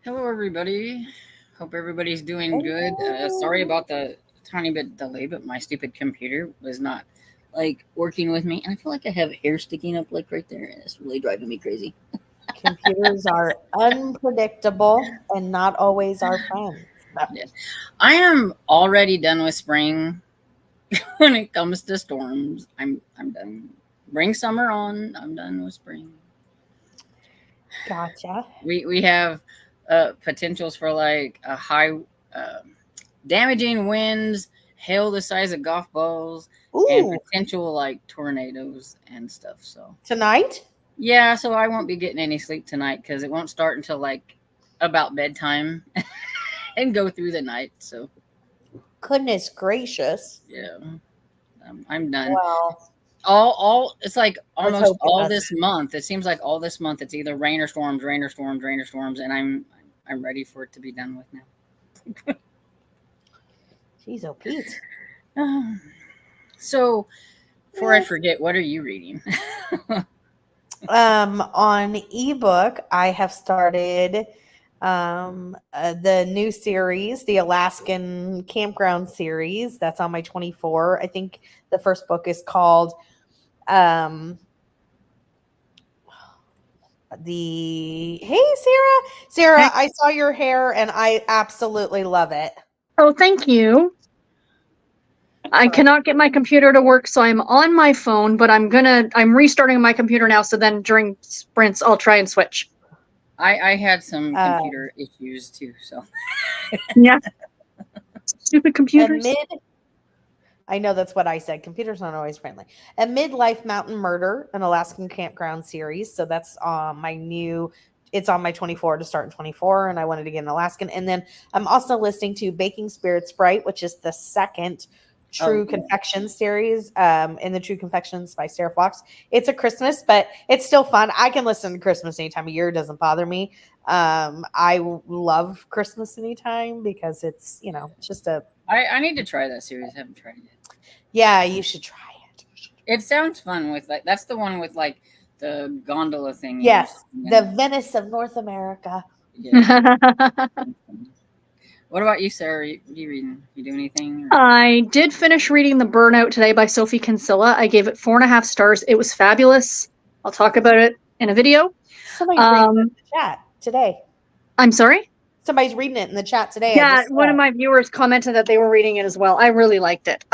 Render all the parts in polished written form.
Hello, everybody. Hope everybody's doing good. Sorry Hello. about the tiny bit delay, but my stupid computer was not working with me, and I feel like I have hair sticking up like right there, and it's really driving me crazy. Computers are unpredictable and not always our friends. Yeah. I am already done with spring. When it comes to storms, I'm done. Bring summer on. I'm done with spring. Gotcha. We have potentials for like a high. Uh, Damaging winds, hail the size of golf balls, and Ooh, potential like tornadoes and stuff. So tonight? yeah, so I won't be getting any sleep tonight because it won't start until like about bedtime and go through the night. So Goodness gracious. yeah, I'm done. Well, All it's like let's almost hope it all doesn't. this month. It seems like all this month it's either rain or storms, rain or storms, rain or storms, and I'm ready for it to be done with Jeez, oh Pete. now. So before I forget, what are you reading? On ebook, I have started the new series, the Alaskan Campground series. That's on my 24. I think the first book is called um the Hey Sarah, Heck. I saw your hair and I absolutely love it. Oh, thank you. I Sorry. cannot get my computer to work, so I'm on my phone, but I'm restarting my computer now, so then during sprints I'll try and switch. I had some Uh, computer issues too, so Yeah. Stupid and computers. I know that's what I said. Computers aren't always friendly. A Midlife Mountain Murder, an Alaskan Campground series. So that's it's on my 24 to start in 24, and I wanted to get an Alaskan. And then I'm also listening to Baking Spirit Sprite, which is the second oh True yeah. Confections series in the True Confections by Sarah Fox. It's a Christmas, but it's still fun. I can listen to Christmas any time of year. It doesn't bother me. I love Christmas anytime because it's, it's just I need to try that series. I haven't tried it yet. yeah, you should try it. It sounds fun with like that's the one with like the gondola thingies. Yes, the And Venice of North America. yeah. What about you, Sarah? What are you reading? You do anything? Or? I did finish reading The Burnout today by Sophie Kinsella. I gave it 4.5 stars. It was fabulous. I'll talk about it in a video. Somebody's reading it in the chat today. I'm sorry? Somebody's reading it in the chat today. Yeah, one of my viewers commented that they were reading it as well. I really liked it.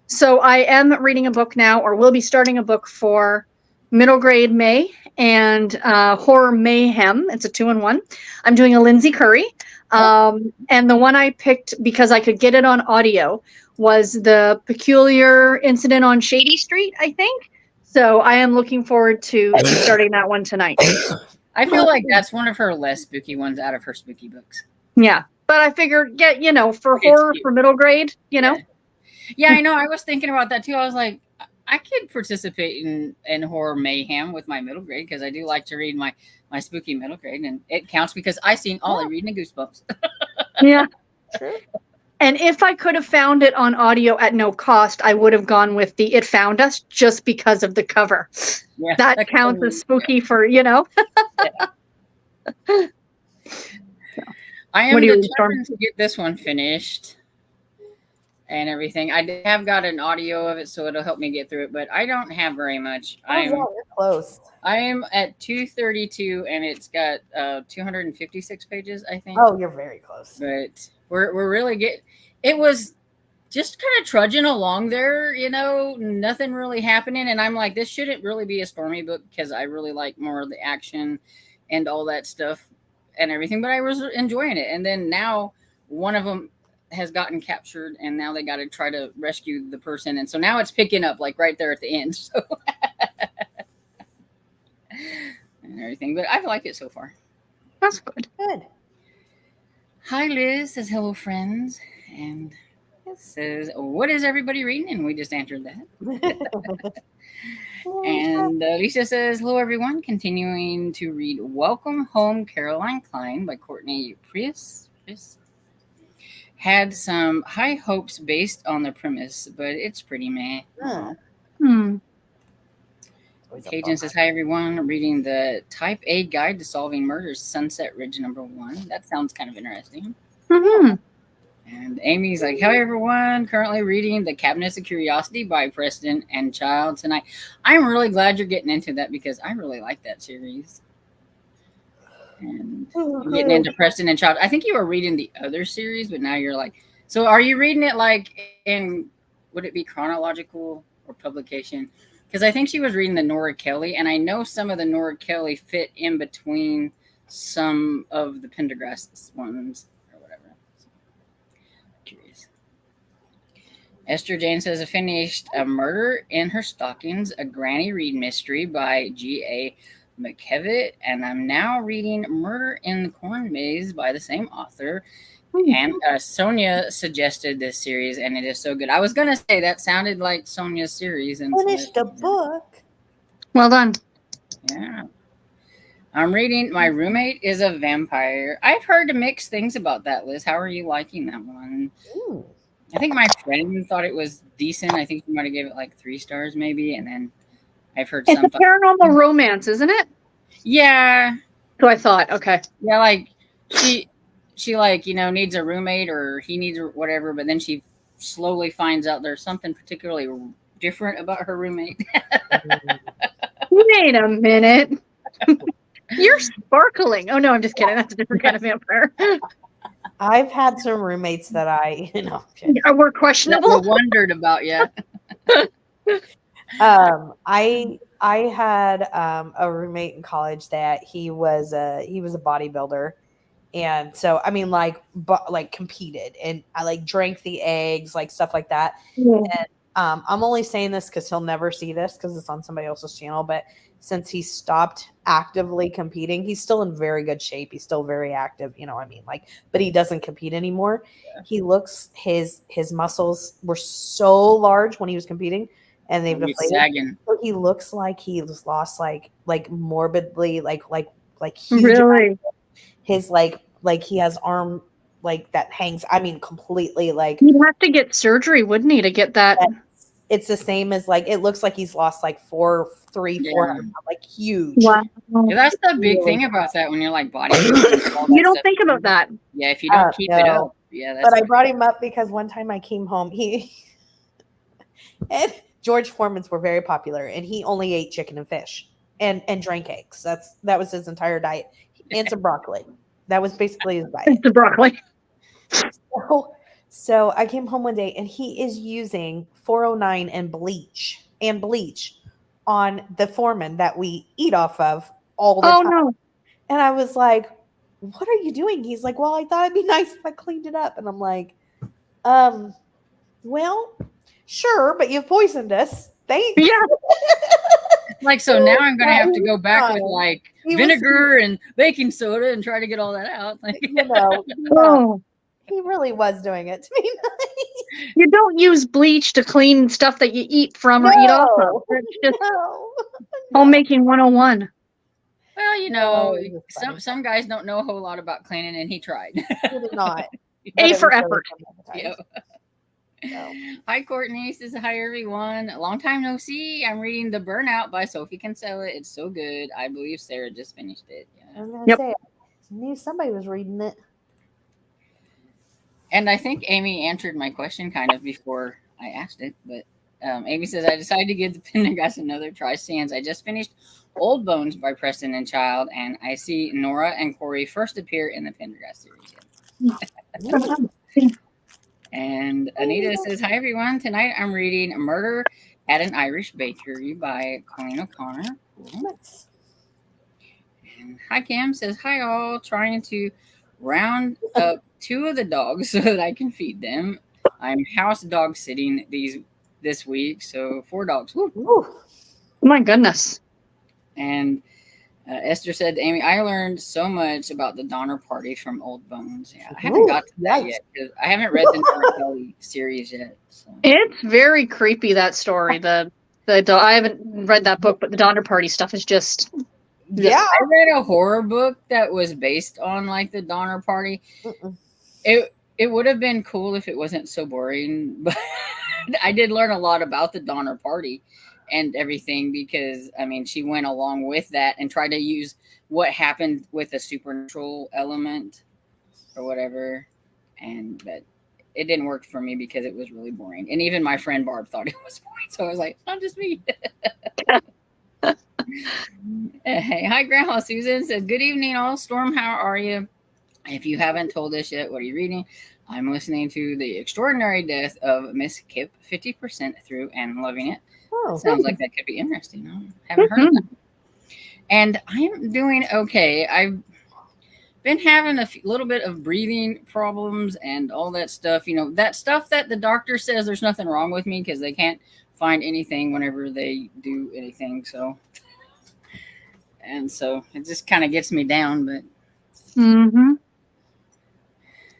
So I am reading a book now, or will be starting a book for middle grade May and Horror Mayhem. It's a 2-in-1. I'm doing a Lindsay Curry. And the one I picked because I could get it on audio was The Peculiar Incident on Shady Street, I think. So I am looking forward to starting that one tonight. I feel like that's one of her less spooky ones out of her spooky books. Yeah. But I figured, for horror for middle grade, Yeah, I know. I was thinking about that too. I was like, I could participate in horror mayhem with my middle grade because I do like to read my spooky middle grade, and it counts because I seen Ollie reading the Goosebumps. Yeah. True. And if I could have found it on audio at no cost, I would have gone with the It Found Us just because of the cover. Yeah, that counts as spooky for, Yeah. I am determined to get this one finished and everything. I have got an audio of it, so it'll help me get through it, but I don't have very much. You're close. I am at 232, and it's got 256 pages, I think. Oh, you're very close. But we're really getting. It was just kind of trudging along there, nothing really happening, and I'm like, this shouldn't really be a stormy book because I really like more of the action and all that stuff and everything. But I was enjoying it, and then now one of them has gotten captured, and now they got to try to rescue the person, and so now it's picking up like right there at the end. So. And everything, but I like it so far. That's good. Good. Hi, Liz says hello, friends, and it says, "What is everybody reading?" And we just answered that. And Lisa says, "Hello, everyone. Continuing to read Welcome Home, Caroline Klein by Courtney Prius. Had some high hopes based on the premise, but it's pretty meh." always a Cajun says, hi, everyone. I'm reading the Type A Guide to Solving Murders, Sunset Ridge #1. That sounds kind of interesting. Mhm. And Amy's like, hi, everyone. Currently reading The Cabinets of Curiosity by Preston and Child tonight. I'm really glad you're getting into that because I really like that series. And you're getting into Preston and Child. I think you were reading the other series, but now you're like, so are you reading it like in, would it be chronological or publication? Because I think she was reading the Nora Kelly, and I know some of the Nora Kelly fit in between some of the Pendergrass ones or whatever. So, curious. Esther Jane says, I finished A Murder in Her Stockings, a Granny Read mystery by G.A. McKevitt, and I'm now reading Murder in the Corn Maze by the same author. And Sonia suggested this series, and it is so good. I was going to say that sounded like Sonia's series. And Finished a book. Well done. Yeah. I'm reading My Roommate is a Vampire. I've heard mixed things about that, Liz. How are you liking that one? Ooh. I think my friend thought it was decent. I think she might have gave it like 3 stars maybe. And then I've heard It's some. a paranormal romance, isn't it? Yeah. So I thought, okay. Yeah, like she like, you know, needs a roommate or he needs whatever, but then she slowly finds out there's something particularly different about her roommate. Wait a minute. You're sparkling. Oh, no, I'm just kidding. That's a different kind of vampire. I've had some roommates that I, you know, We're questionable. Wondered about, yeah. I had a roommate in college that he was a bodybuilder, and so I mean like competed, and I like drank the eggs, like stuff like that. Yeah. And I'm only saying this because he'll never see this because it's on somebody else's channel, but since he stopped actively competing, he's still in very good shape. He's still very active, you know what I mean? Like, but he doesn't compete anymore. Yeah. He looks, his muscles were so large when he was competing, and they've deflated. So he looks like he's lost like morbidly like huge. Really? His like he has arm like that hangs. I mean, completely like. He'd have to get surgery, wouldn't he, to get that? It's the same as like, it looks like he's lost like 400, like huge. Wow. Yeah, that's the big thing about that when you're like body. You don't think about that. Yeah, if you don't keep it up. Yeah, that's but I brought him up because one time I came home, and George Foreman's were very popular, and he only ate chicken and fish and drank eggs. That was his entire diet, and some broccoli. That was basically his diet. The broccoli. So I came home one day, and he is using 409 and bleach on the Foreman that we eat off of all the time. No. And I was like, what are you doing? He's like, well, I thought it'd be nice if I cleaned it up. And I'm like, well, sure, but you've poisoned us. Thanks. Yeah. Like, so now I'm going to have to go back with like vinegar and baking soda and try to get all that out. Like, you know, he really was doing it to me. You don't use bleach to clean stuff that you eat from or eat off of. It's just homemaking 101. Well, you know, some guys don't know a whole lot about cleaning, and he tried. He did not. A for effort. Yep. So. Hi, Courtney. Says hi, everyone. A long time no see. I'm reading The Burnout by Sophie Kinsella. It's so good. I believe Sarah just finished it. Yeah. I was gonna say, I knew somebody was reading it. And I think Amy answered my question kind of before I asked it. But Amy says, I decided to give the Pendergrass another try since I just finished Old Bones by Preston and Child, and I see Nora and Corey first appear in the Pendergrass series. And Anita says, hi, everyone. Tonight I'm reading Murder at an Irish Bakery by Colleen O'Connor. Nice. And hi, Cam says, hi, all. Trying to round up 2 of the dogs so that I can feed them. I'm house dog sitting this week, so 4 dogs. Woo. Ooh. My goodness. And Esther said to Amy, I learned so much about the Donner Party from Old Bones. Yeah, I haven't got to that yet because I haven't read the Nora Kelly series yet. So. It's very creepy, that story. I haven't read that book, but the Donner Party stuff is just. Yeah. I read a horror book that was based on like the Donner Party. It would have been cool if it wasn't so boring, but I did learn a lot about the Donner Party. and everything, because I mean she went along with that and tried to use what happened with a supernatural element or whatever, but it didn't work for me because it was really boring. And even my friend Barb thought it was boring, so I was like, it's not just me. Hey, hi, Grandma Susan says, good evening, all. Storm, how are you? If you haven't told us yet, what are you reading? I'm listening to The Extraordinary Death of Miss Kip, 50% through, and loving it. Oh, Sounds like that could be interesting. I haven't heard of that. And I'm doing okay. I've been having a little bit of breathing problems and all that stuff. You know, that stuff that the doctor says there's nothing wrong with me because they can't find anything whenever they do anything. So it just kind of gets me down. But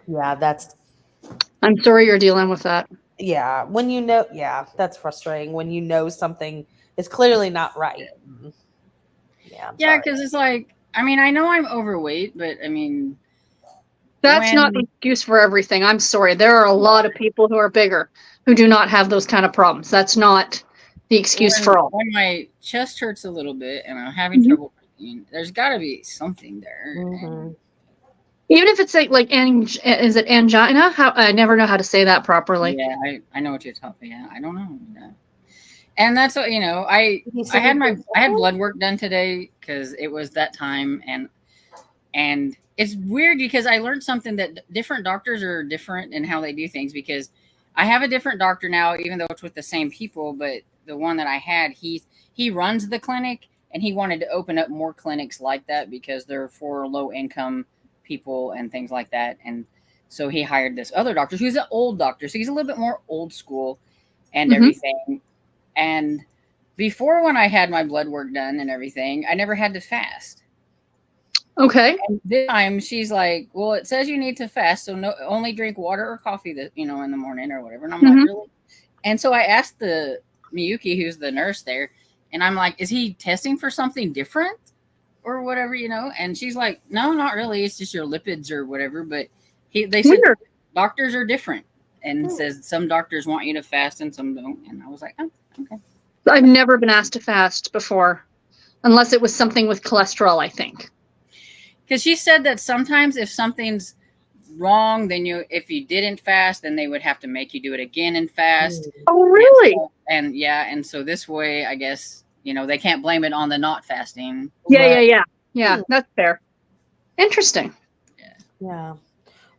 yeah, I'm sorry you're dealing with that. yeah. When you know, yeah, that's frustrating when you know something is clearly not right. Yeah, because it's like, I mean, I know I'm overweight, but I mean, that's not the excuse for everything. I'm sorry. There are a lot of people who are bigger who do not have those kind of problems. That's not the excuse for all. When my chest hurts a little bit and I'm having trouble breathing, there's got to be something there. Mhm. Even if it's like is it angina? I never know how to say that properly. Yeah, I know what you're talking. Yeah, I don't know. Yeah. And that's what, I had blood work done today because it was that time, and it's weird because I learned something that different doctors are different in how they do things, because I have a different doctor now, even though it's with the same people, but the one that I had, he runs the clinic, and he wanted to open up more clinics like that because they're for low income people and things like that. And so he hired this other doctor who's an old doctor, so he's a little bit more old school and everything. And before, when I had my blood work done and everything, I never had to fast. Okay. And this time she's like, well, it says you need to fast, so no, only drink water or coffee that, in the morning or whatever. And I'm like, really? And so I asked the Miyuki, who's the nurse there, and I'm like, is he testing for something different or whatever, And she's like, no, not really. It's just your lipids or whatever. But they said doctors are different, and says some doctors want you to fast and some don't. And I was like, oh, okay. I've never been asked to fast before, unless it was something with cholesterol, I think. Because she said that sometimes if something's wrong, then if you didn't fast, then they would have to make you do it again and fast. Oh, really? And so this way, I guess, they can't blame it on the not fasting. Yeah, that's fair. Interesting. Yeah.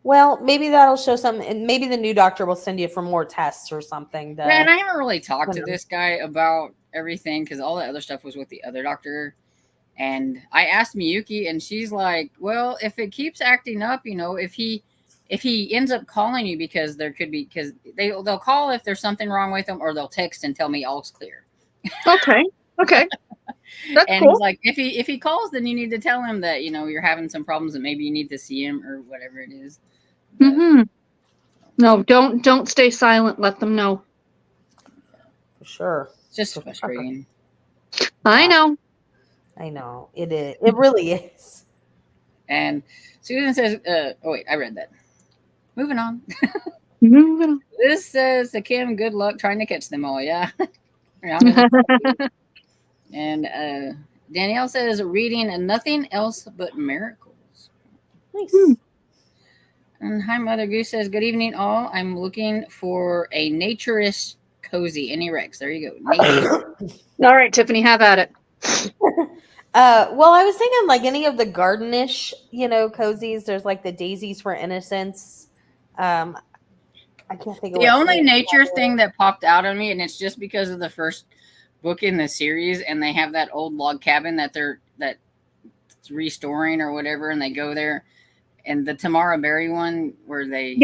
Well, maybe that'll show something, and maybe the new doctor will send you for more tests or something. And I haven't really talked to this guy about everything because all the other stuff was with the other doctor. And I asked Miyuki, and she's like, well, if it keeps acting up, if he ends up calling you, because there could be, because they'll call if there's something wrong with them, or they'll text and tell me all's clear. Okay. That's and cool. He's like, if he calls, then you need to tell him that, you're having some problems and maybe you need to see him or whatever it is. No, don't stay silent. Let them know. For sure. It's just frustrating. I know. It is. It really is. And Susan says, oh wait, I read that. Moving on. This says to Kim, good luck trying to catch them all. Yeah. And Danielle says, reading and nothing else but miracles. Nice. And hi, Mother Goose says, good evening, all. I'm looking for a naturish cozy. Any Rex. There you go. All right, Tiffany, have at it. Well, I was thinking like any of the gardenish, cozies. There's like the Daisies for Innocence. I can't think of the only nature thing that popped out on me, and it's just because of the first book in the series, and they have that old log cabin that's restoring or whatever, and they go there, and the Tamara Berry one where they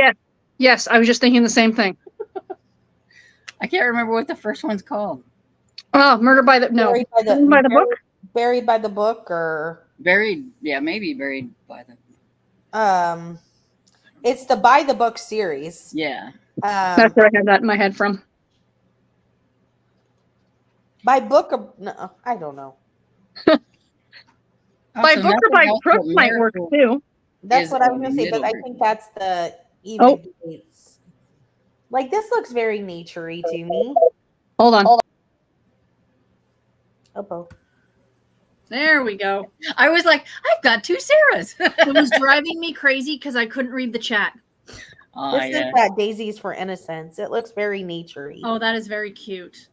yes, I was just thinking the same thing. I can't remember what the first one's called. Oh, Murder by the Book. Buried by the Book, or maybe Buried by the. It's the By the Book series. Yeah. That's where I had that in my head from. By book or no, I don't know. By book or by Brooke might work too. That's what I was going to say, but I think that's the even dates. Like, this looks very naturey to me. Hold on. Hello. There we go. I was like, I've got 2 Sarahs. It was driving me crazy because I couldn't read the chat. Oh, This yeah. is Daisies for Innocence. It looks very naturey. Oh, that is very cute.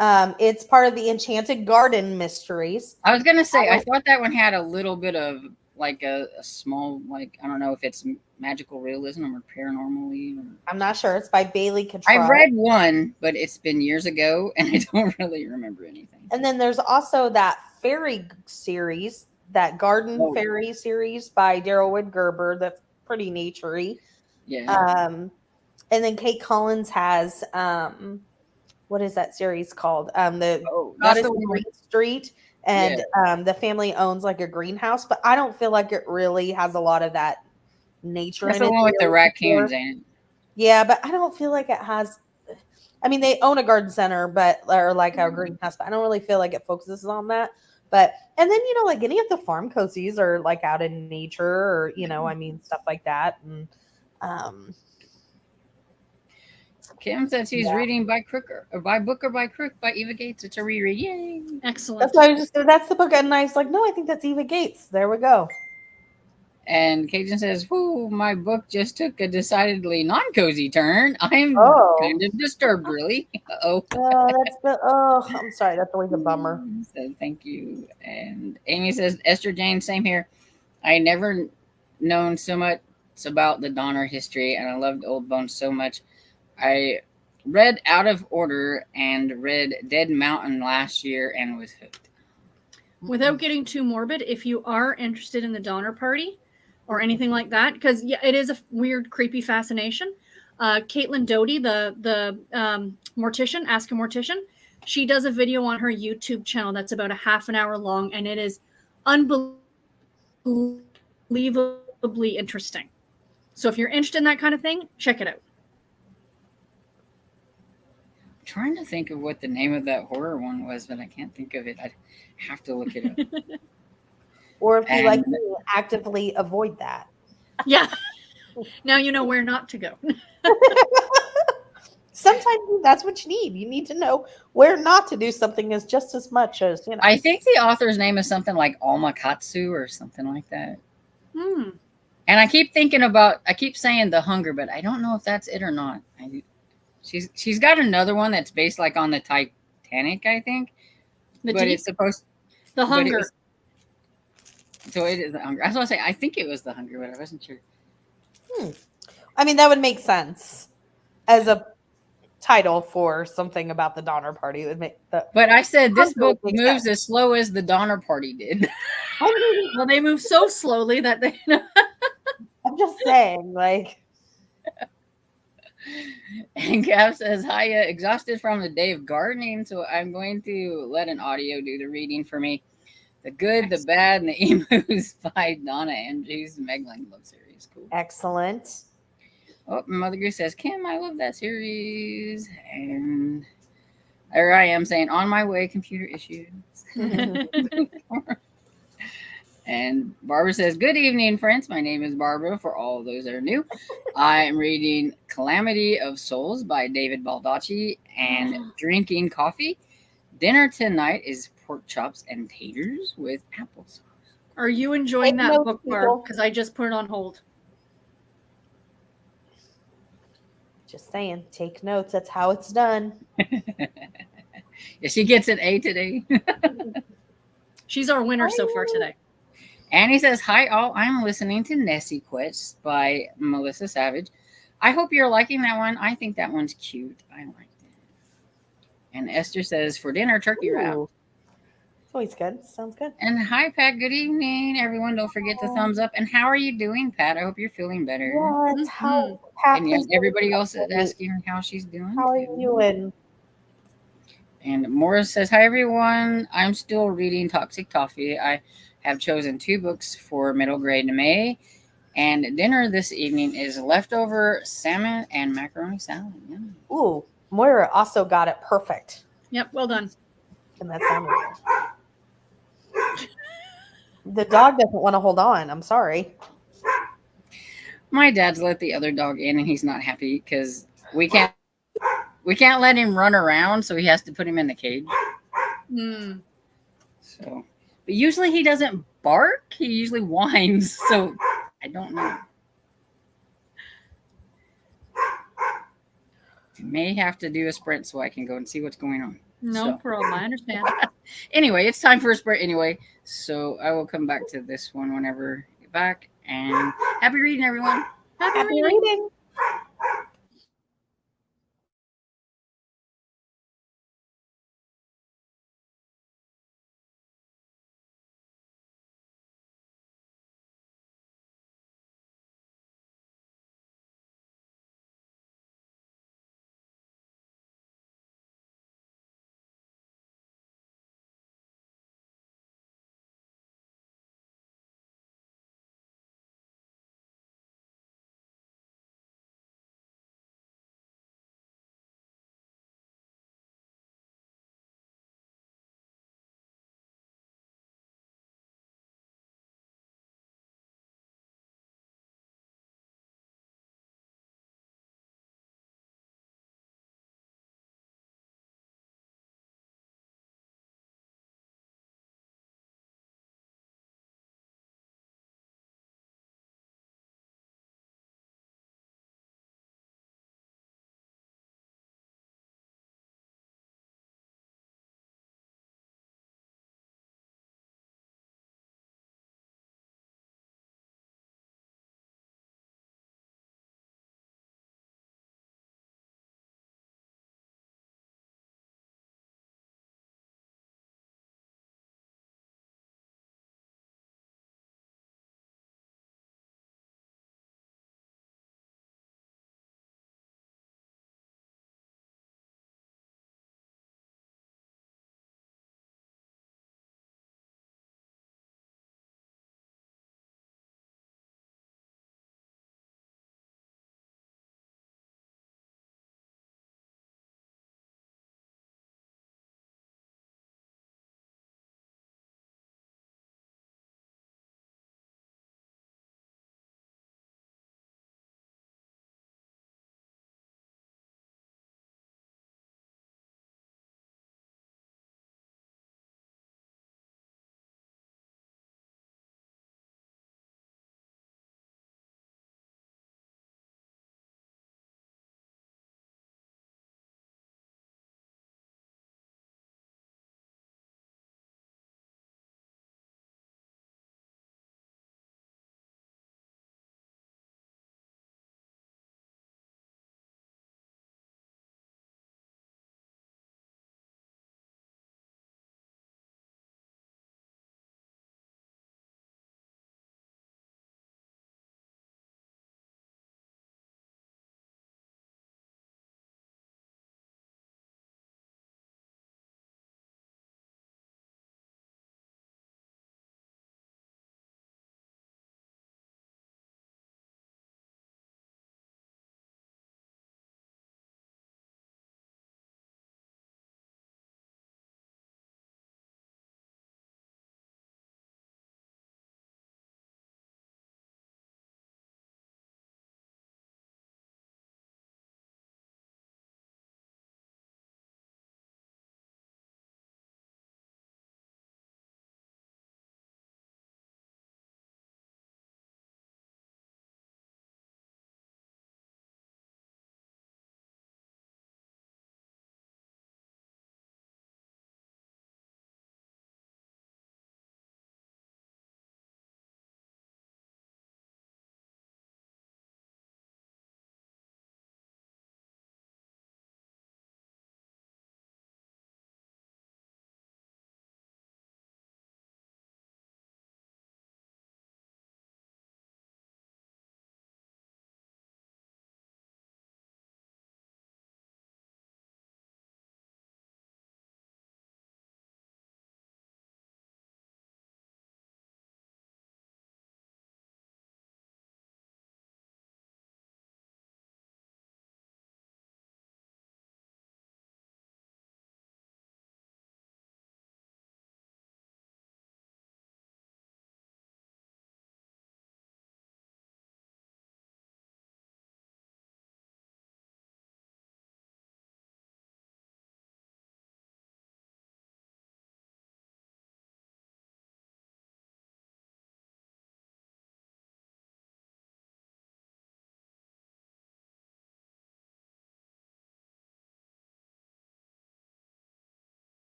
It's part of the Enchanted Garden mysteries. I was gonna say, I thought that one had a little bit of like a small, like, I don't know if it's magical realism or paranormally. Or... I'm not sure. It's by Bailey Cottrell. I've read one, but it's been years ago, and I don't really remember anything. And then there's also that fairy series, that Garden Fairy series by Daryl Wood Gerber. That's pretty naturey. Yeah. And then Kate Collins has what is that series called? The Goddess of Green Street, and the family owns like a greenhouse, but I don't feel like it really has a lot of that nature. That's the one with the raccoons, ain't it? Yeah, but I don't feel like it has. I mean, they own a garden center, or like a greenhouse, but I don't really feel like it focuses on that. But and then like any of the farm cozies are like out in nature, or I mean stuff like that, and Kim says she's reading by Crook or by Book or by Crook by Eva Gates. It's a reread. Yay! Excellent. That's why that's the book, and I was like, no, I think that's Eva Gates. There we go. And Cajun says, "Whoo, my book just took a decidedly non-cozy turn. I'm kind of disturbed, really." I'm sorry. That's always a bummer. So thank you. And Amy says, Esther Jane, same here. I never known so much about the Donner history, and I loved Old Bones so much. I read Out of Order and read Dead Mountain last year and was hooked. Without getting too morbid, if you are interested in the Donner Party or anything like that, because it is a weird, creepy fascination. Caitlin Doty, the mortician, Ask a Mortician, she does a video on her YouTube channel that's about a half an hour long, and it is unbelievably interesting. So if you're interested in that kind of thing, check it out. Trying to think of what the name of that horror one was, but I can't think of it. I have to look it up. Or if you like to actively avoid that. Yeah. Now you know where not to go. Sometimes that's what you need. You need to know where not to do something as just as much as, I think the author's name is something like Alma Katsu or something like that. And I keep saying The Hunger, but I don't know if that's it or not. She's got another one that's based like on the Titanic, I think. It's supposed The Hunger. So it is The Hunger. I was going to say, I think it was The Hunger, but I wasn't sure. I mean, that would make sense as a title for something about the Donner Party. It would make but I said this book moves as slow as the Donner Party did. Well, they move so slowly that they. I'm just saying, like. And Gav says, hiya, exhausted from the day of gardening, so I'm going to let an audio do the reading for me. The Good, the Bad, and the Emus by Donna Andrews, Megling love series. Cool. Excellent. Oh, Mother Goose says, Kim, I love that series. And there I am saying, on my way, computer issues. And Barbara says, good evening, friends. My name is Barbara, for all those that are new. I am reading Calamity of Souls by David Baldacci and drinking coffee. Dinner tonight is pork chops and taters with applesauce. Are you enjoying that book, Barb? Because I just put it on hold. Just saying, take notes. That's how it's done. Yeah, she gets an A today. She's our winner so far today. Annie says, hi all, I'm listening to Nessie Quest by Melissa Savage. I hope you're liking that one. I think that one's cute. I liked it. And Esther says, for dinner, turkey wrap. It's always good. Sounds good. And hi, Pat. Good evening, everyone. Don't forget the thumbs up. And how are you doing, Pat? I hope you're feeling better. Yes, how Pat and yes, everybody else is asking how she's doing. How are you doing? And Morris says, hi, everyone. I'm still reading Toxic Toffee. I have chosen 2 books for middle grade in May, and dinner this evening is leftover salmon and macaroni salad. Yum. Ooh, Moira also got it perfect. Yep, well done. And that sounded good. The dog doesn't want to hold on. I'm sorry. My dad's let the other dog in, and he's not happy because we can't let him run around, so he has to put him in the cage. So, but usually he doesn't bark. He usually whines. So I don't know. May have to do a sprint so I can go and see what's going on. No So, problem. I understand. anyway, it's time for a sprint anyway. So I will come back to this one whenever I get back. And happy reading, everyone. Happy reading.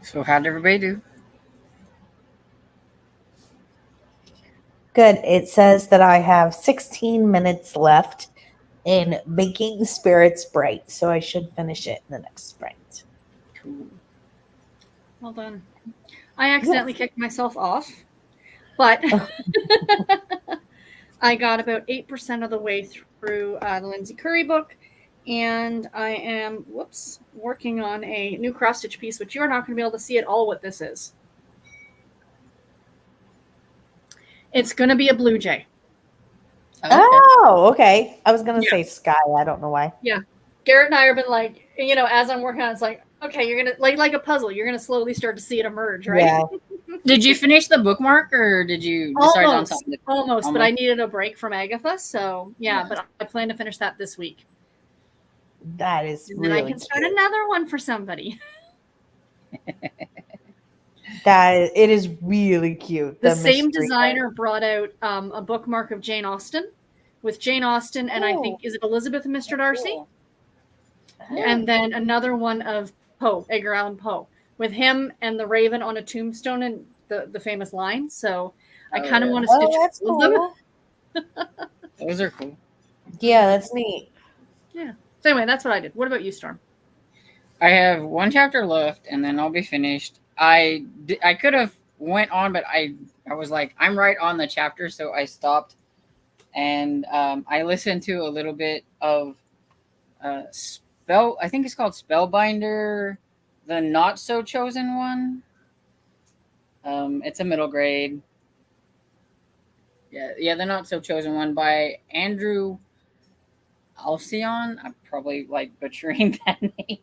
So how'd everybody do? Good. It says that I have 16 minutes left in Baking Spirits Bright, so I should finish it in the next sprint. Cool. Well done. I accidentally kicked myself off, but I got about 8% of the way through the Lindsay Curry book, and I am, working on a new cross-stitch piece, which you're not going to be able to see at all what this is. It's going to be a blue jay. Oh, okay. I was gonna say sky. I don't know why. Garrett and I have been like, as I'm working on it, it's like, okay, you're going to, like a puzzle, you're going to slowly start to see it emerge, right? Yeah. Did you finish the bookmark or did you decide on something? Almost, but I needed a break from Agatha, so but I plan to finish that this week. That is And really then I can start cute. another one for somebody. That it is really cute. The same mystery designer brought out a bookmark of Jane Austen with Jane Austen, and I think, is it Elizabeth and Mr. Darcy? Cool. And then another one of Poe, Edgar Allan Poe, with him and the raven on a tombstone and the famous line. So I kind of want to stitch that's all of them. cool. Those are cool. Yeah, that's neat. So anyway, that's what I did. What about you, Storm? I have one chapter left, and then I'll be finished. I could have went on, but I was like, I'm right on the chapter, so I stopped, and I listened to a little bit of I think it's called Spellbinder, the Not So Chosen One. It's a middle grade. Yeah, the Not So Chosen One by Andrew Alcyon. I'm probably like butchering that name.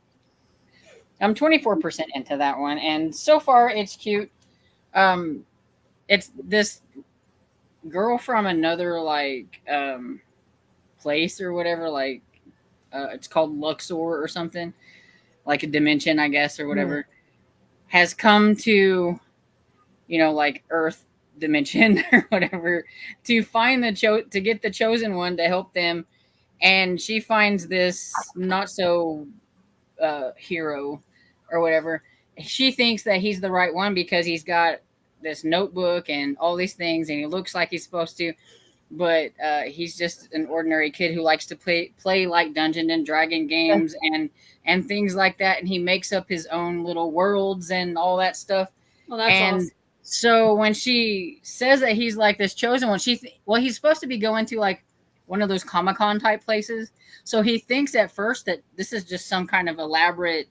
I'm 24% into that one, and so far it's cute. It's this girl from another place or whatever, it's called Luxor or something, like a dimension, I guess, or whatever, has come to, like Earth dimension or whatever, to find to get the chosen one to help them, and she finds this not so hero or whatever. She thinks that he's the right one because he's got this notebook and all these things, and he looks like he's supposed to, but he's just an ordinary kid who likes to play like Dungeons and Dragon games and things like that, and he makes up his own little worlds and all that stuff. Well, that's awesome. So when she says that he's like this chosen one, he's supposed to be going to like one of those Comic-Con type places. So he thinks at first that this is just some kind of elaborate,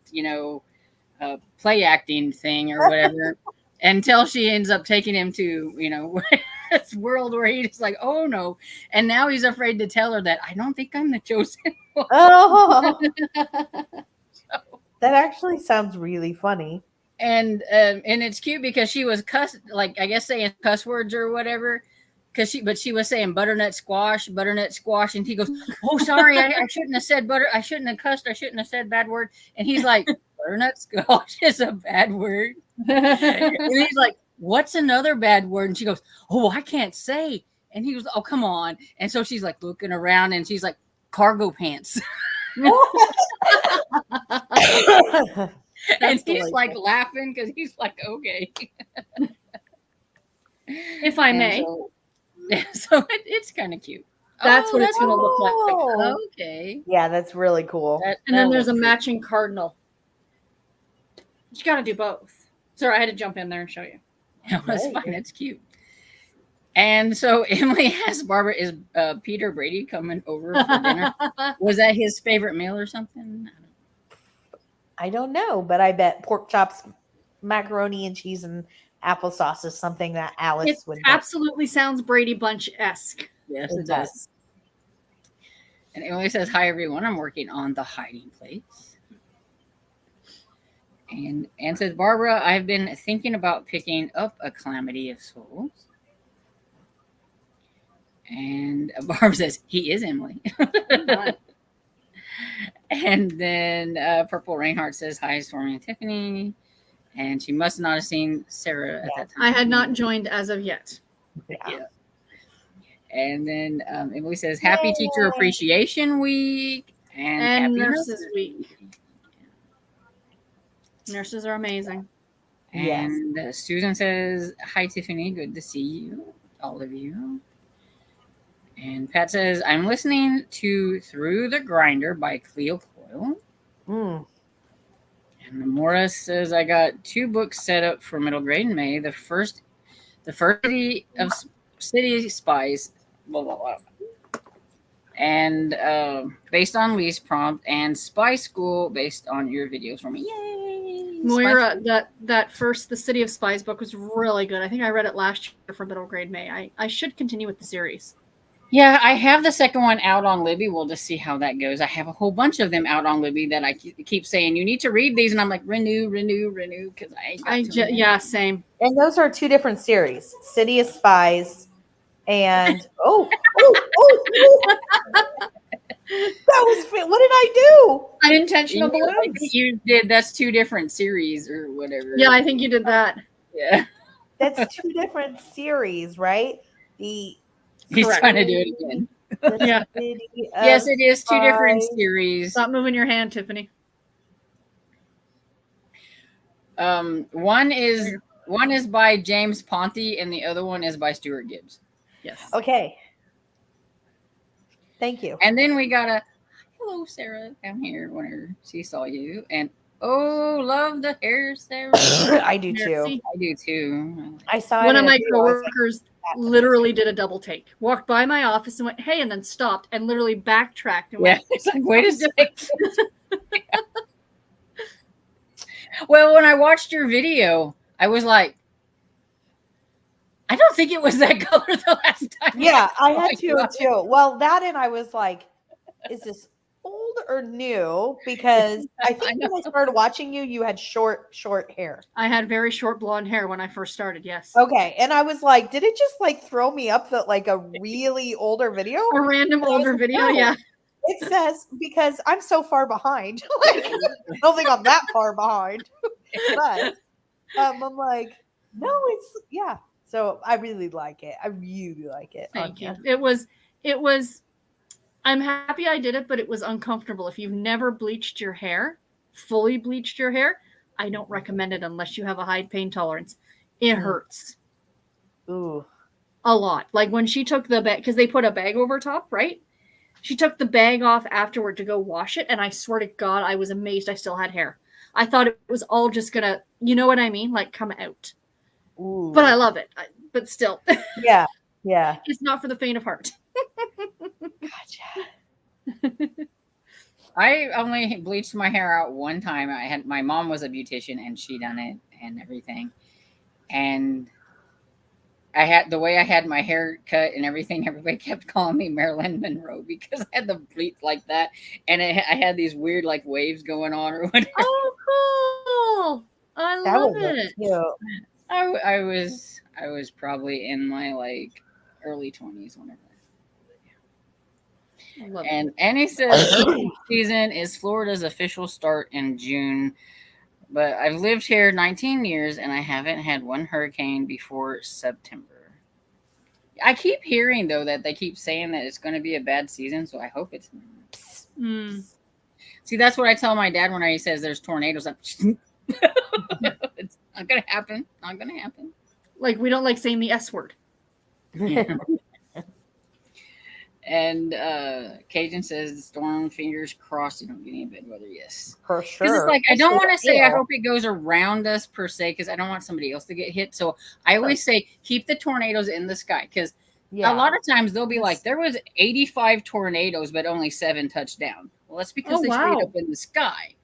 play acting thing or whatever, until she ends up taking him to, this world where he's like, oh no. And now he's afraid to tell her that I don't think I'm the chosen one. Oh, that actually sounds really funny. And it's cute because she was saying cuss words or whatever. But she was saying butternut squash, and he goes, "Oh, sorry, I shouldn't have said butter. I shouldn't have cussed. I shouldn't have said bad word." And he's like, "Butternut squash is a bad word." And he's like, "What's another bad word?" And she goes, "Oh, I can't say." And he goes, "Oh, come on." And so she's like looking around, and she's like, "Cargo pants." And he's like laughing because he's like, "Okay." If I may. So it's kind of cute. That's what it's going to look like. Oh. Okay. Yeah, that's really cool. And then there's a matching cardinal. You got to do both. Sorry, I had to jump in there and show you. No, that's fine. It's cute. And so Emily asked Barbara, is Peter Brady coming over for dinner? Was that his favorite meal or something? I don't know, but I bet pork chops, macaroni and cheese, and applesauce is something that Alice would. Absolutely sounds Brady Bunch-esque. Yes, it does. And Emily says, "Hi everyone, I'm working on The Hiding Place." And Anne says, "Barbara, I've been thinking about picking up A Calamity of Souls." And Barbara says, "He is Emily." And then Purple Reinhardt says, "Hi, Stormy and Tiffany." And she must not have seen Sarah at that time. I had not joined as of yet. Yeah. And then Emily says, "Happy Teacher Appreciation Week and Happy Nurses Week." Nurses are amazing. Yes. And Susan says, "Hi, Tiffany. Good to see you, all of you." And Pat says, "I'm listening to Through the Grinder by Cleo Coyle." Mm. And Morris says, "I got 2 books set up for middle grade in May. The first City Spies, blah blah blah, and based on Lee's prompt, and Spy School based on your videos for me. Yay! Moira, that first The City of Spies book was really good. I think I read it last year for middle grade May. I should continue with the series. Yeah, I have the second one out on Libby. We'll just see how that goes. I have a whole bunch of them out on Libby that I keep saying, you need to read these. And I'm like, renew, because Yeah, same. And those are 2 different series. City of Spies and oh, that was what did I do? Unintentional balloons. You did. That's 2 different series or whatever. Yeah, I think you did that. Yeah. That's 2 different series, right? He's Correct. trying to do it again. Yeah. Yes, it is 2 different Spies. series. Stop moving your hand, Tiffany. One is by James Ponti and the other one is by Stuart Gibbs. Yes. Okay. Thank you. And then we got a hello, Sarah, down here whenever she saw you. And oh, love the hair, Sarah. I do too. See, I do too. I saw one it of in my a video. I was like, coworkers literally did a double take. Walked by my office and went, "Hey," and then stopped and literally backtracked and Yeah, went, it's like, wait a second. Well, when I watched your video, I was like, I don't think it was that color the last time. yeah, I Oh had my to God. too. Well, that and I was like, is this old or new? Because I think when I started watching you, you had short hair. I had very short blonde hair when I first started. Yes. Okay, and I was like, did it just like throw me up that like a really older video? A random And I was older like, video. no. Yeah. It says because I'm so far behind. Like, I don't think I'm that far behind. But I'm like, no, it's yeah. So I really like it. I really like it. Thank you. It was. I'm happy I did it, but it was uncomfortable. If you've never bleached your hair, fully bleached your hair, I don't recommend it unless you have a high pain tolerance. It hurts Ooh. a lot. Like when she took the bag, because they put a bag over top, right? She took the bag off afterward to go wash it, and I swear to God, I was amazed I still had hair. I thought it was all just gonna, you know what I mean, like come out. Ooh. But I love it. But still, Yeah. Yeah. it's not for the faint of heart. Gotcha. I only bleached my hair out one time. My mom was a beautician and she done it and everything. And I had the way I had my hair cut and everything. Everybody kept calling me Marilyn Monroe because I had the bleach like that, and I had these weird like waves going on or whatever. Oh, cool! I That love was it. cute. I was probably in my like early 20s whenever. I love And Annie says season is Florida's official start in June. But I've lived here 19 years and I haven't had one hurricane before September. I keep hearing, though, that they keep saying that it's going to be a bad season, so I hope it's not. Mm. See, that's what I tell my dad when he says there's tornadoes. It's not going to happen. Not going to happen. Like we don't like saying the S word. Yeah. And Cajun says, storm, fingers crossed, you don't get any bad weather. Yes. For Because sure. it's like, I don't want to say I Yeah. hope it goes around us per se, because I don't want somebody else to get hit. So I always say keep the tornadoes in the sky, because Yeah. a lot of times they'll be Yes. like, there was 85 tornadoes, but only 7 touched down. Well, that's because Oh, they wow. stayed up in the sky,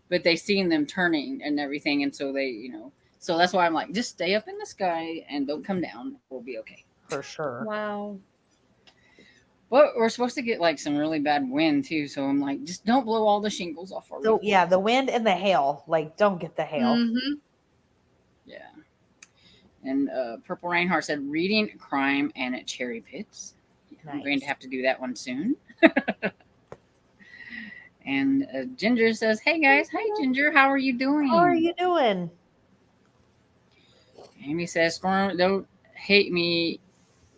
but they seen them turning and everything. And so they, so that's why I'm like, just stay up in the sky and don't come down. We'll be okay. For sure. Wow. But we're supposed to get like some really bad wind too. So I'm like, just don't blow all the shingles off our So roof. yeah, the wind and the hail. Like, don't get the hail. Mm-hmm. Yeah. And Purple Reinhardt said, reading Crime and Cherry Pits. I'm going to Nice. have to do that one soon. And Ginger says, hey guys. Hi, Ginger. How are you doing? How are you doing? Amy says, Storm, don't hate me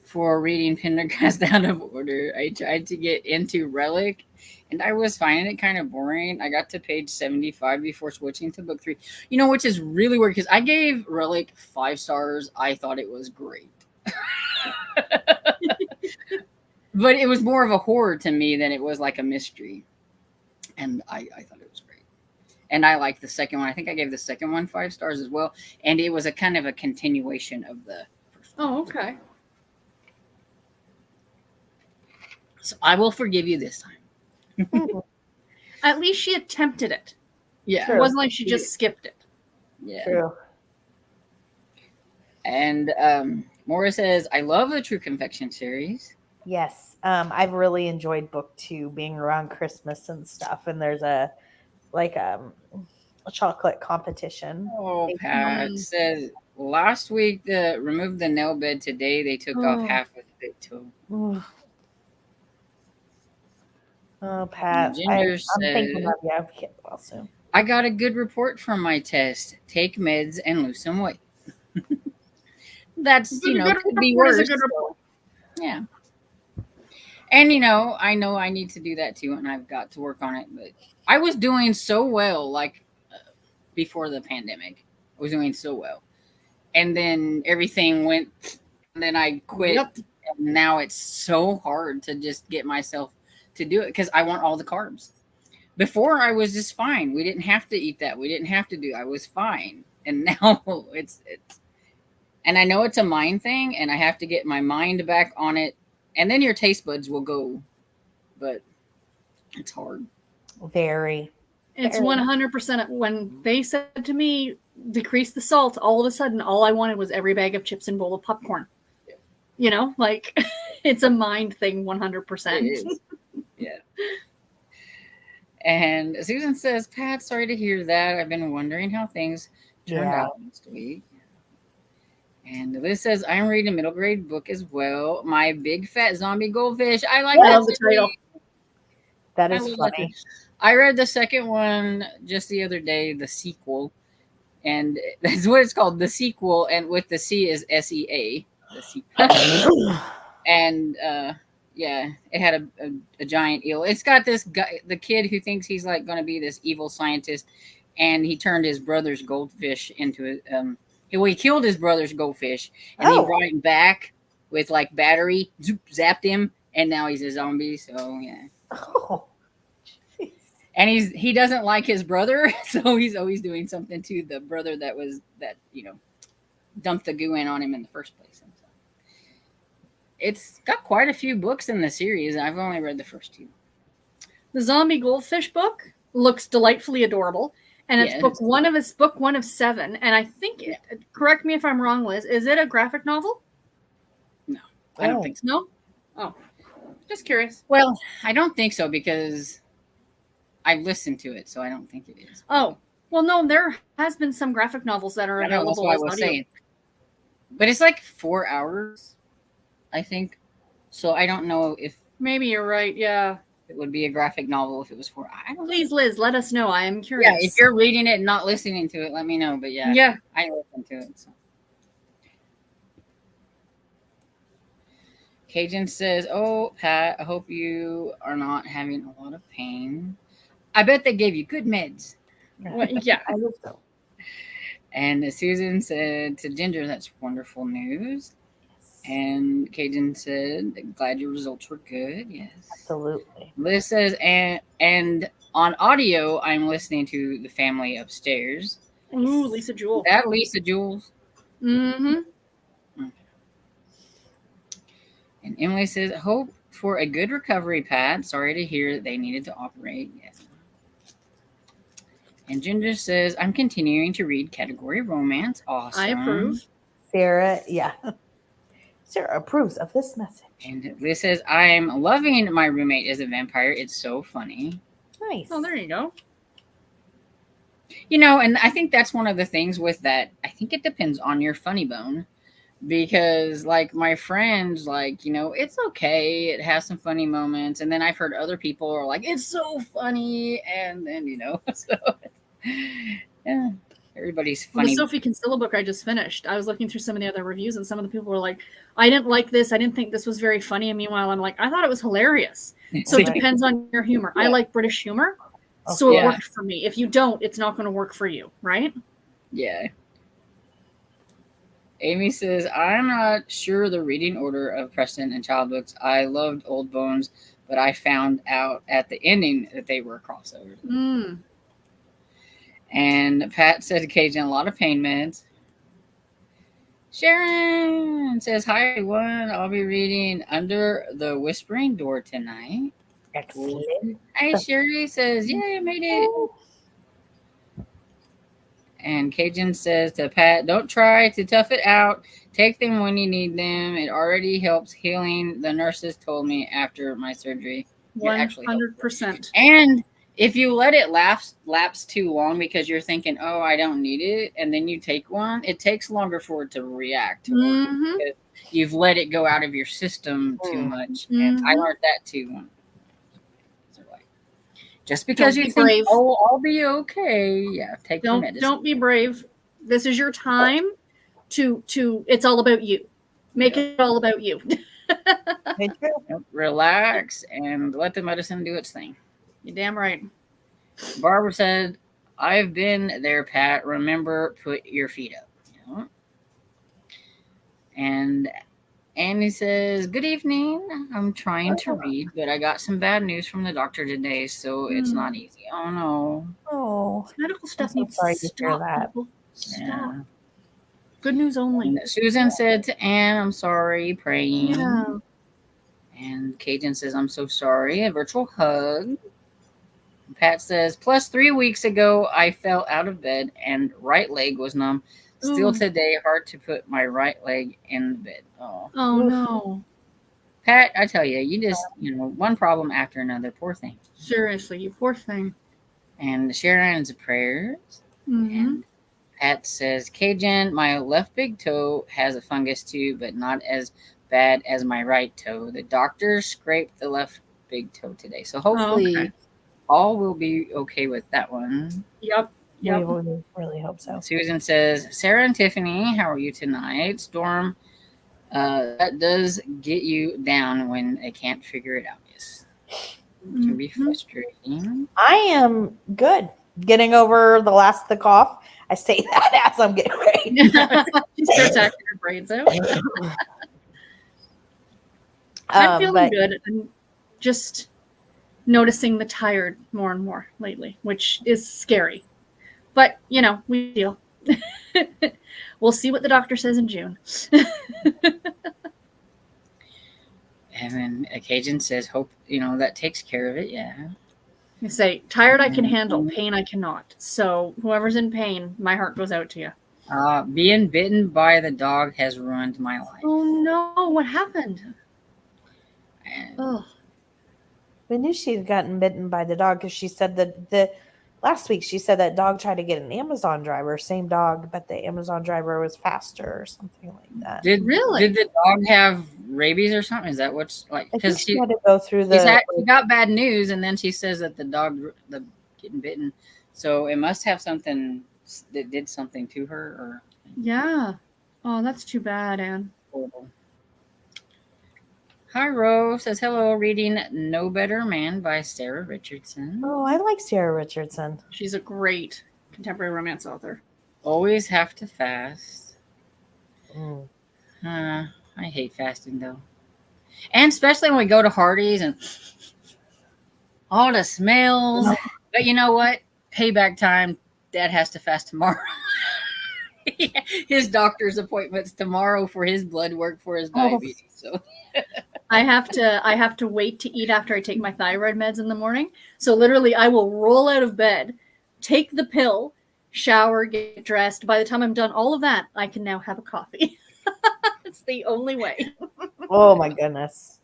for reading Pendergast out of order. I tried to get into Relic And I was finding it kind of boring. I got to page 75 before switching to book 3. You know, which is really weird because I gave Relic 5 stars. I thought it was great. But it was more of a horror to me than it was like a mystery. And I thought it was great. And I liked the second one. I think I gave the second one 5 stars as well. And it was a kind of a continuation of the first one. Oh, okay. So I will forgive you this time. At least she attempted it. Yeah. True. It wasn't like she just skipped it. Yeah. True. And Maura says, I love the True Confection series. Yes. I've really enjoyed book 2 being around Christmas and stuff. And there's a chocolate competition. Oh, Pat says last week they removed the nail bed. Today they took off half of it too. Oh, Pat. Ginger I'm thinking says, of you. I'll get well soon. I got a good report from my test. Take meds and lose some weight. That's, you know, could be report is worse. a good report. Yeah. And, you know I need to do that too, and I've got to work on it. But I was doing so well, like before the pandemic. I was doing so well. And then everything went, and then I quit. Yep. And now it's so hard to just get myself to do it because I want all the carbs. Before I was just fine. We didn't have to eat that. We didn't have to do. I was fine. And now it's and I know it's a mind thing, and I have to get my mind back on it. And then your taste buds will go, but it's hard. Very. It's Very. 100%. When they said to me, decrease the salt, all of a sudden, all I wanted was every bag of chips and bowl of popcorn. Yeah. You know, like it's a mind thing 100%. It is. Yeah. And Susan says, Pat, sorry to hear that. I've been wondering how things turned out last week. And Liz says, I'm reading a middle grade book as well. My Big Fat Zombie Goldfish. I like I that love the title. That I is love that. funny. I read the second one just the other day, the sequel. And that's what it's called, the sequel. And with the C is SEA. The sequel. And yeah, it had a giant eel. It's got this guy, the kid who thinks he's like going to be this evil scientist. And he turned his brother's goldfish into a... Well, he killed his brother's goldfish, and he brought him back with like battery, zapped him, and now he's a zombie. So yeah. Oh. And he doesn't like his brother, so he's always doing something to the brother that dumped the goo in on him in the first place. And so it's got quite a few books in the series. I've only read the first 2. The Zombie Goldfish book looks delightfully adorable. And it's book one of 7. And I think, correct me if I'm wrong, Liz, is it a graphic novel? No, I don't think so. No? Oh, just curious. Well, I don't think so because I've listened to it, so I don't think it is. Oh, well, no, there has been some graphic novels that are available. That's what I was saying. But it's like 4 hours, I think. So I don't know if maybe you're right. Yeah. it would be a graphic novel if it was 4 hours. I don't know. Please, Liz, let us know. I am curious. Yeah, if you're reading it and not listening to it, let me know. But yeah, I listen to it. So. Cajun says, "Oh, Pat, I hope you are not having a lot of pain. I bet they gave you good meds." Well, yeah, I hope so. And Susan said to Ginger, "That's wonderful news." And Cajun said, "Glad your results were good." Yes, Absolutely. Liz says, and on audio, I'm listening to The Family Upstairs. Ooh, Lisa Jewell. That Lisa Jules. Mm-hmm. And Emily says, "Hope for a good recovery, Pat. Sorry to hear that they needed to operate." Yes. And Ginger says, "I'm continuing to read category romance." Awesome. I approve. Sarah, yeah. Sarah approves of this message. And Liz says, "I'm loving My Roommate is a Vampire. It's so funny." Nice. Oh, there you go. You know, and I think that's one of the things with that. I think it depends on your funny bone. Because, like, my friends, like, you know, it's okay. It has some funny moments. And then I've heard other people are like, it's so funny. And then, you know, so, yeah. Everybody's Well, the funny. Sophie Kinsella book I just finished, I was looking through some of the other reviews, and some of the people were like, I didn't like this. I didn't think this was very funny. And meanwhile, I'm like, I thought it was hilarious. So it Right. depends on your humor. I Yeah. like British humor, so it Yeah. worked for me. If you don't, it's not going to work for you, right? Yeah. Amy says, I'm not sure the reading order of Preston and Child books. I loved Old Bones, but I found out at the ending that they were crossovers. Mm. And Pat said occasionally a lot of pain meds. Sharon says, hi everyone. I'll be reading Under the Whispering Door tonight. Excellent. Hi Sherry says, yay, I made it. And Cajun says to Pat, don't try to tough it out. Take them when you need them. It already helps healing. The nurses told me after my surgery. It actually helps. 100%. And if you let it lapse too long because you're thinking, oh, I don't need it, and then you take one, it takes longer for it to react. Mhm. Because you've let it go out of your system too much. And I Mhm. learned that too. So like, just because Don't you be think, brave. oh, I'll be okay, yeah, take the medicine. Don't be brave. This is your time to it's all about you. Make it all about you. Relax and let the medicine do its thing. You're damn right. Barbara said, I've been there, Pat. Remember, put your feet up. You know? And Annie says, good evening. I'm trying to read, but I got some bad news from the doctor today, so it's not easy. Oh, no. Oh, Medical stuff so needs sorry to to hear stop. that. People. Stop. Yeah. Good news only. And Susan said to Anne, I'm sorry, praying. Yeah. And Cajun says, I'm so sorry. A virtual hug. Pat says, plus 3 weeks ago, I fell out of bed and right leg was numb. Still Ooh. today, hard to put my right leg in the bed. Oh, Oh no. Pat, I tell you, you just, one problem after another. Poor thing. Seriously, you poor thing. And Sharon's prayers. Mm-hmm. And Pat says, Cajun, my left big toe has a fungus too, but not as bad as my right toe. The doctor scraped the left big toe today. So hopefully okay. all will be okay with that one. Yep. we really hope so. Susan says, Sarah and Tiffany, how are you tonight? Storm, that does get you down when I can't figure it out. Yes. It can be frustrating. I am good. Getting over the last of the cough. I say that as I'm getting ready. She starts acting her brains out. I'm feeling good. I'm just noticing the tired more and more lately, which is scary. But, we deal. We'll see what the doctor says in June. And then Cajun says, hope, that takes care of it. Yeah. You say, tired I can handle, pain I cannot. So whoever's in pain, my heart goes out to you. Being bitten by the dog has ruined my life. Oh, no. What happened? And We knew she had gotten bitten by the dog because she said that last week she said that dog tried to get an Amazon driver, same dog, but the Amazon driver was faster or something like that. Did Really? the dog have rabies or something? Is that what's like? I Because think she had to go through the. she got bad news, and then she says that the getting bitten, so it must have something that did something to her or. Yeah. Oh, that's too bad, Anne. Horrible. Hi, Ro says hello. Reading No Better Man by Sarah Richardson. Oh, I like Sarah Richardson. She's a great contemporary romance author. Always have to fast. Mm. I hate fasting though, and especially when we go to Hardee's and all the smells. But you know what? Payback time. Dad has to fast tomorrow. His doctor's appointment's tomorrow for his blood work for his diabetes. So I have to wait to eat after I take my thyroid meds in the morning. So literally I will roll out of bed, take the pill, shower, get dressed. By the time I'm done all of that, I can now have a coffee. It's the only way. Oh my goodness.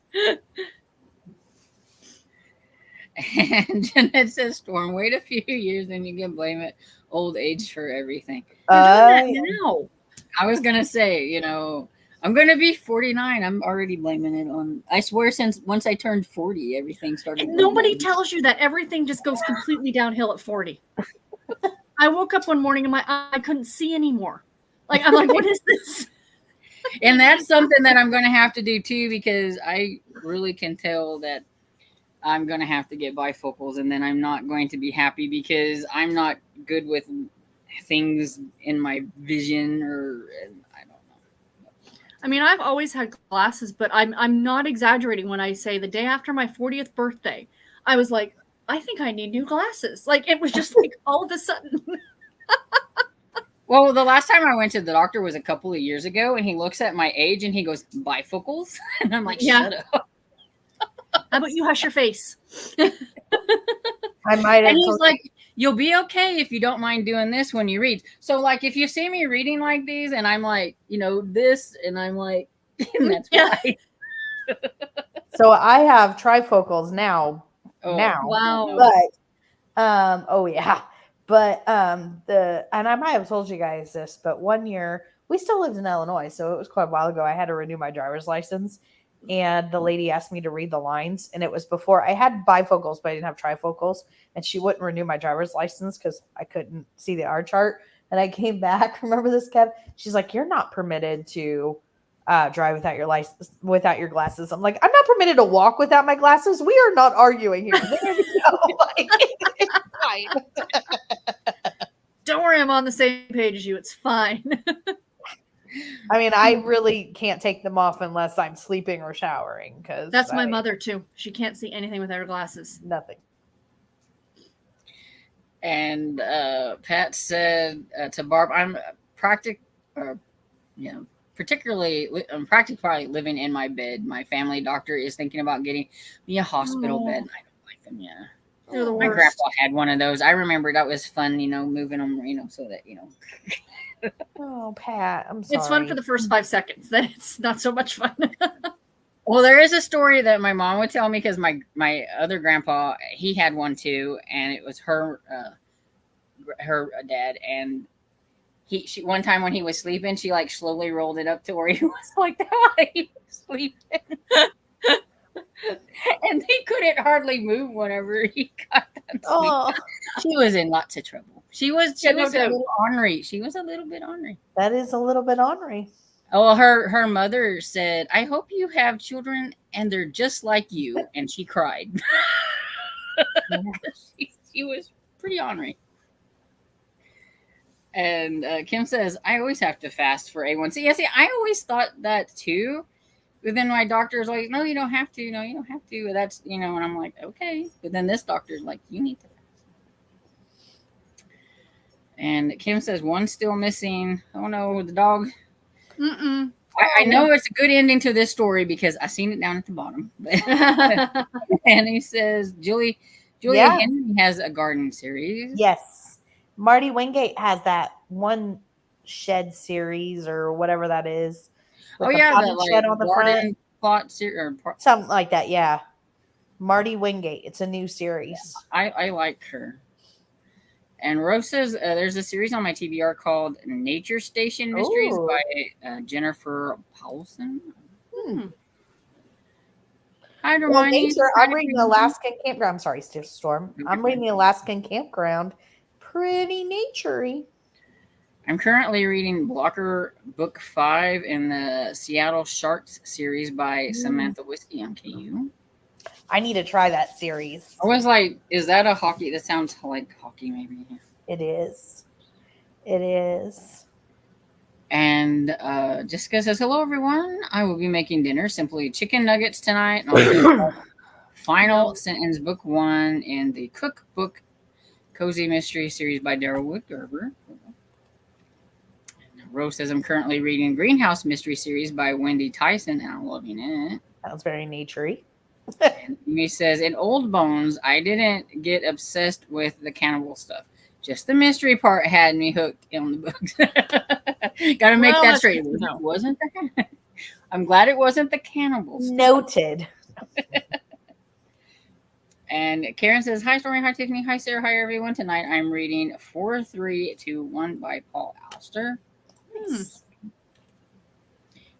And Jeanette says, Storm, wait a few years and you can blame it old age for everything. We're doing that now. I was going to say, I'm going to be 49. I'm already blaming it on, I swear since once I turned 40, everything started. And nobody tells you that everything just goes completely downhill at 40. I woke up one morning and I couldn't see anymore. Like, I'm like, what is this? And that's something that I'm going to have to do too, because I really can tell that I'm going to have to get bifocals, and then I'm not going to be happy because I'm not good with things in my vision, or I don't know. I mean, I've always had glasses, but I'm not exaggerating when I say the day after my 40th birthday, I was like, I think I need new glasses. Like, it was just like all of a sudden. Well, the last time I went to the doctor was a couple of years ago, and he looks at my age and he goes, bifocals? And I'm like, Yeah. shut up. How about you hush your face? I might have And he's told like, you'll be okay if you don't mind doing this when you read. So, like, if you see me reading like these, and I'm like, this, and I'm like, and that's Yeah. why. so I have trifocals now. Oh, Now. Wow. But oh yeah. But and I might have told you guys this, but one year we still lived in Illinois, so it was quite a while ago. I had to renew my driver's license, and the lady asked me to read the lines, and it was before I had bifocals, but I didn't have trifocals, and she wouldn't renew my driver's license because I couldn't see the R chart. And I came back. Remember this, Kev? She's like, "You're not permitted to drive without your license, without your glasses." I'm like, "I'm not permitted to walk without my glasses. We are not arguing here." There you go. Like, it's fine. Don't worry, I'm on the same page as you. It's fine. I mean, I really can't take them off unless I'm sleeping or showering, because That's my mother too. She can't see anything without her glasses. Nothing. And Pat said to Barb, I'm particularly living in my bed. My family doctor is thinking about getting me a hospital bed. And I don't like them. Yeah. They're the My worst. grandpa had one of those. I remember that was fun, moving them, so that, Oh, Pat, I'm sorry. It's fun for the first 5 seconds. Then it's not so much fun. Well, there is a story that my mom would tell me, because my other grandpa, he had one too, and it was her dad, and she one time when he was sleeping, she like slowly rolled it up to where he was like that. He was sleeping. And he couldn't hardly move whenever he got done Oh, She was in lots of trouble. She was Yeah, no a doubt. little ornery. She was a little bit ornery. that is a little bit ornery. Oh, her mother said, "I hope you have children and they're just like you," and she cried. she was pretty ornery. And Kim says, "I always have to fast for A1C." Yeah, see, I always thought that too. But then my doctor's like, "No, you don't have to. No, you don't have to." That's, and I'm like, okay. But then this doctor's like, "You need to fast." And Kim says, "One's still missing." Oh no, the dog. Mm-mm. I know it's a good ending to this story because I seen it down at the bottom. And he says, Julia Yeah. Henry has a garden series. Yes. Marty Wingate has that one shed series or whatever that is. with Oh the yeah, potted the shed on the front. garden plot series. Something like that, yeah. Marty Wingate. It's a new series. I like her. And Rose says there's a series on my TBR called Nature Station Mysteries Ooh. by Jennifer Paulson. Hmm. Hi, Well, Hermione. nature, I'm reading the Alaskan Campground. Sorry, Storm. I'm reading the Alaskan Campground. Pretty naturey. I'm currently reading Blocker Book 5 in the Seattle Sharks series by Samantha Whiskey on KU. I need to try that series. I was like, is that a hockey? That sounds like hockey, maybe. It is. It is. And Jessica says, hello, everyone. I will be making dinner, simply chicken nuggets tonight. And also final sentence, book 1 in the Cookbook Cozy Mystery series by Daryl Woodgerber. Rose says, I'm currently reading Greenhouse Mystery series by Wendy Tyson, and I'm loving it. Sounds very naturey. And Amy says, in Old Bones, I didn't get obsessed with the cannibal stuff. Just the mystery part had me hooked on the books. Gotta make that straight. Wasn't that? I'm glad it wasn't the cannibal stuff. Noted. And Karen says, hi, Stormy. Hi, Tiffany. Hi, Sarah. Hi, everyone. Tonight I'm reading 4321 by Paul Auster.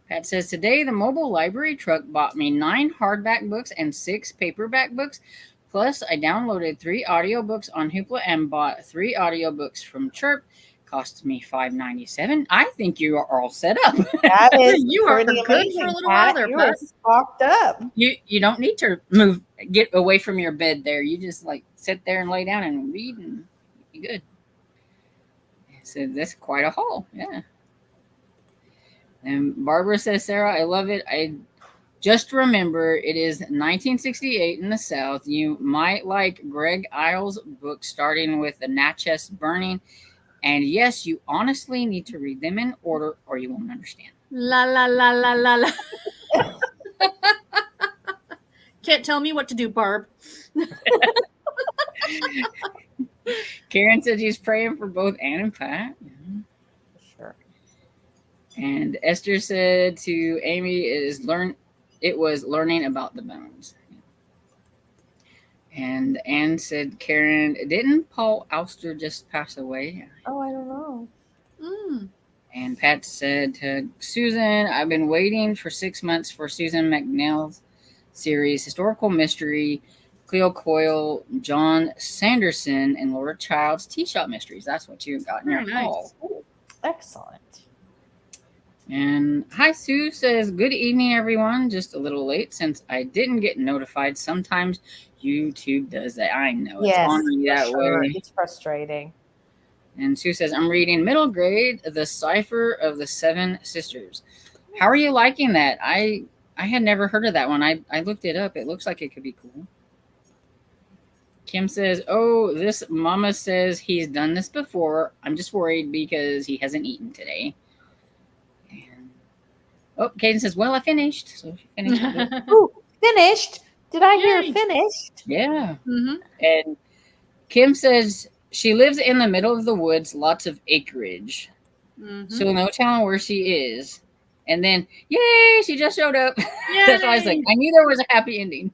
Pat says, today the mobile library truck bought me 9 hardback books and 6 paperback books Plus, I downloaded 3 audiobooks on Hoopla and bought 3 audiobooks from Chirp. Cost me $5.97. I think you are all set up. That is You are pretty good amazing, for a little while Pat. there, You Pat. are stocked up. You don't need to get away from your bed there. You just like sit there and lay down and read and be good. So that's quite a haul. Yeah. And Barbara says, Sarah, I love it. I just remember it is 1968 in the South. You might like Greg Isles' book starting with the Natchez burning. And yes, you honestly need to read them in order or you won't understand. La la la la la la. Can't tell me what to do, Barb. Karen said she's praying for both Anne and Pat. Sure. And Esther said to Amy, it was learning about the bones. And Anne said, Karen, didn't Paul Auster just pass away? Oh, I don't know. Mm. And Pat said to Susan, I've been waiting for 6 months for Susan McNeil's series, Historical Mystery, Cleo Coyle, John Sanderson, and Laura Child's Tea Shop Mysteries. That's what you got in your Very nice. haul. Excellent. And hi, Sue says, good evening, everyone. Just a little late since I didn't get notified. Sometimes YouTube does that. I know. Yes, it's on me for that sure. way. It's frustrating. And Sue says, I'm reading middle grade, The Cipher of the Seven Sisters. How are you liking that? I had never heard of that one. I looked it up. It looks like it could be cool. Kim says, oh, this mama says he's done this before. I'm just worried because he hasn't eaten today. And, oh, Kaden says, well, I finished. So she finished it. Ooh, finished. Did I hear Yay. finished? Yeah. Mm-hmm. And Kim says she lives in the middle of the woods, lots of acreage. Mm-hmm. So no telling where she is. And then, yay, she just showed up. That's why I was like, I knew there was a happy ending.